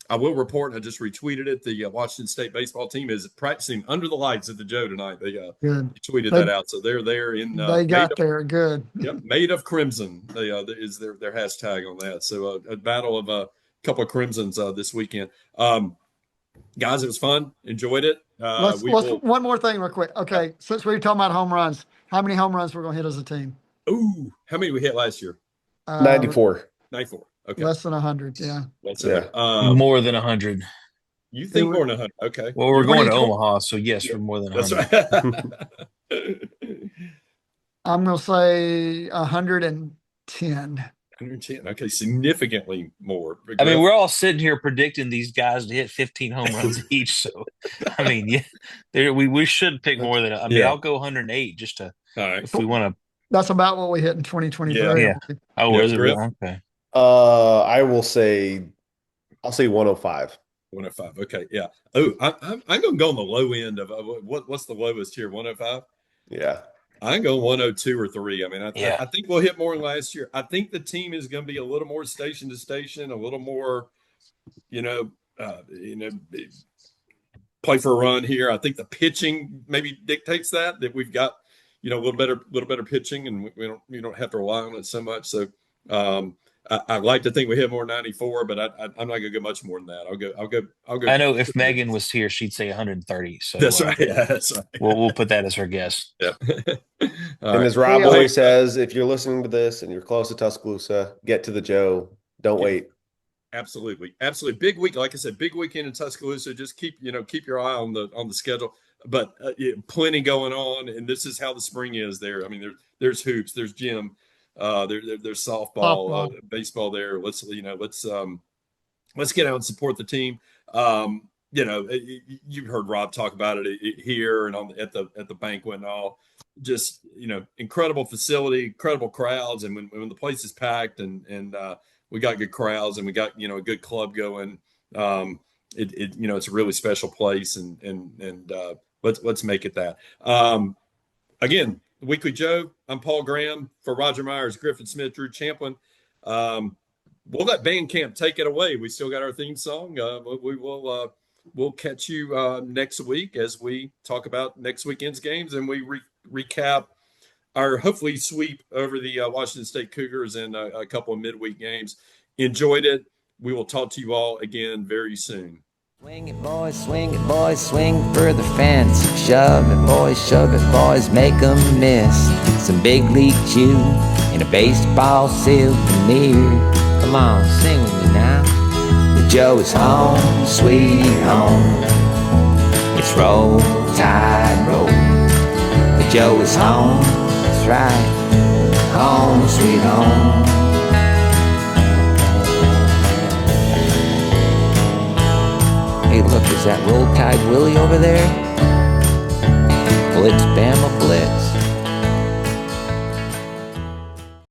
I will report. I just retweeted it. The Washington State baseball team is practicing under the lights at the Joe tonight. They tweeted that out, so they're there in. They got there good. Yep, made of crimson. Is their hashtag on that. So a battle of a couple of crimsons this weekend. Guys, it was fun. Enjoyed it. One more thing real quick. Okay, since we were talking about home runs, how many home runs we're going to hit as a team? Ooh, how many we hit last year? 94. 94. Okay. Less than 100, yeah. More than 100. You think more than 100? Okay. Well, we're going to Omaha, so yes, we're more than 100. That's right. I'm going to say 110. 110. Okay, significantly more. I mean, we're all sitting here predicting these guys to hit 15 home runs each. So, I mean, we should pick more than. I mean, I'll go 108 just to. All right. If we want to. That's about what we hit in 2023. Yeah. Oh, is it Griff? okay? I'll say 105. 105. Okay. Yeah. Oh, I'm going to go on the low end of what's the lowest here? 105. Yeah. I'm going 102 or 3. I mean, I think we'll hit more than last year. I think the team is going to be a little more station to station, a little more, play for a run here. I think the pitching maybe dictates that we've got, a little better pitching, and we don't have to rely on it so much. So I'd like to think we hit more 94, but I'm not going to go much more than that. I'll go. I know if Megan was here, she'd say 130. So that's right. Yeah, that's right. We'll put that as her guess. Yeah. And as Rob always says, if you're listening to this and you're close to Tuscaloosa, get to the Joe. Don't wait. Absolutely. Big week. Like I said, big weekend in Tuscaloosa. Just keep your eye on the schedule, but plenty going on. And this is how the spring is there. I mean, there's hoops, there's gym, there's softball, baseball there. Let's get out and support the team. You've heard Rob talk about it here and at the banquet and all. Just incredible facility, incredible crowds, and when the place is packed and we got good crowds and we got a good club going. It's a really special place, and let's make it that. Again, Weekly Joe. I'm Paul Graham for Roger Myers, Griffin Smith, Drew Champlin. We'll let Bandcamp take it away. We still got our theme song. We'll catch you next week as we talk about next weekend's games, and we recap our hopefully sweep over the Washington State Cougars and a couple of midweek games. Enjoyed it. We will talk to you all again very soon. Swing it, boys, swing for the fence. Shove it, boys, make 'em miss. Some big league chew and a baseball souvenir. Come on, sing with me now. The Joe is home, sweet home. It's roll, tide, roll. The Joe is home, that's right. Home, sweet home. Hey, look, is that Roll Tide Willie over there?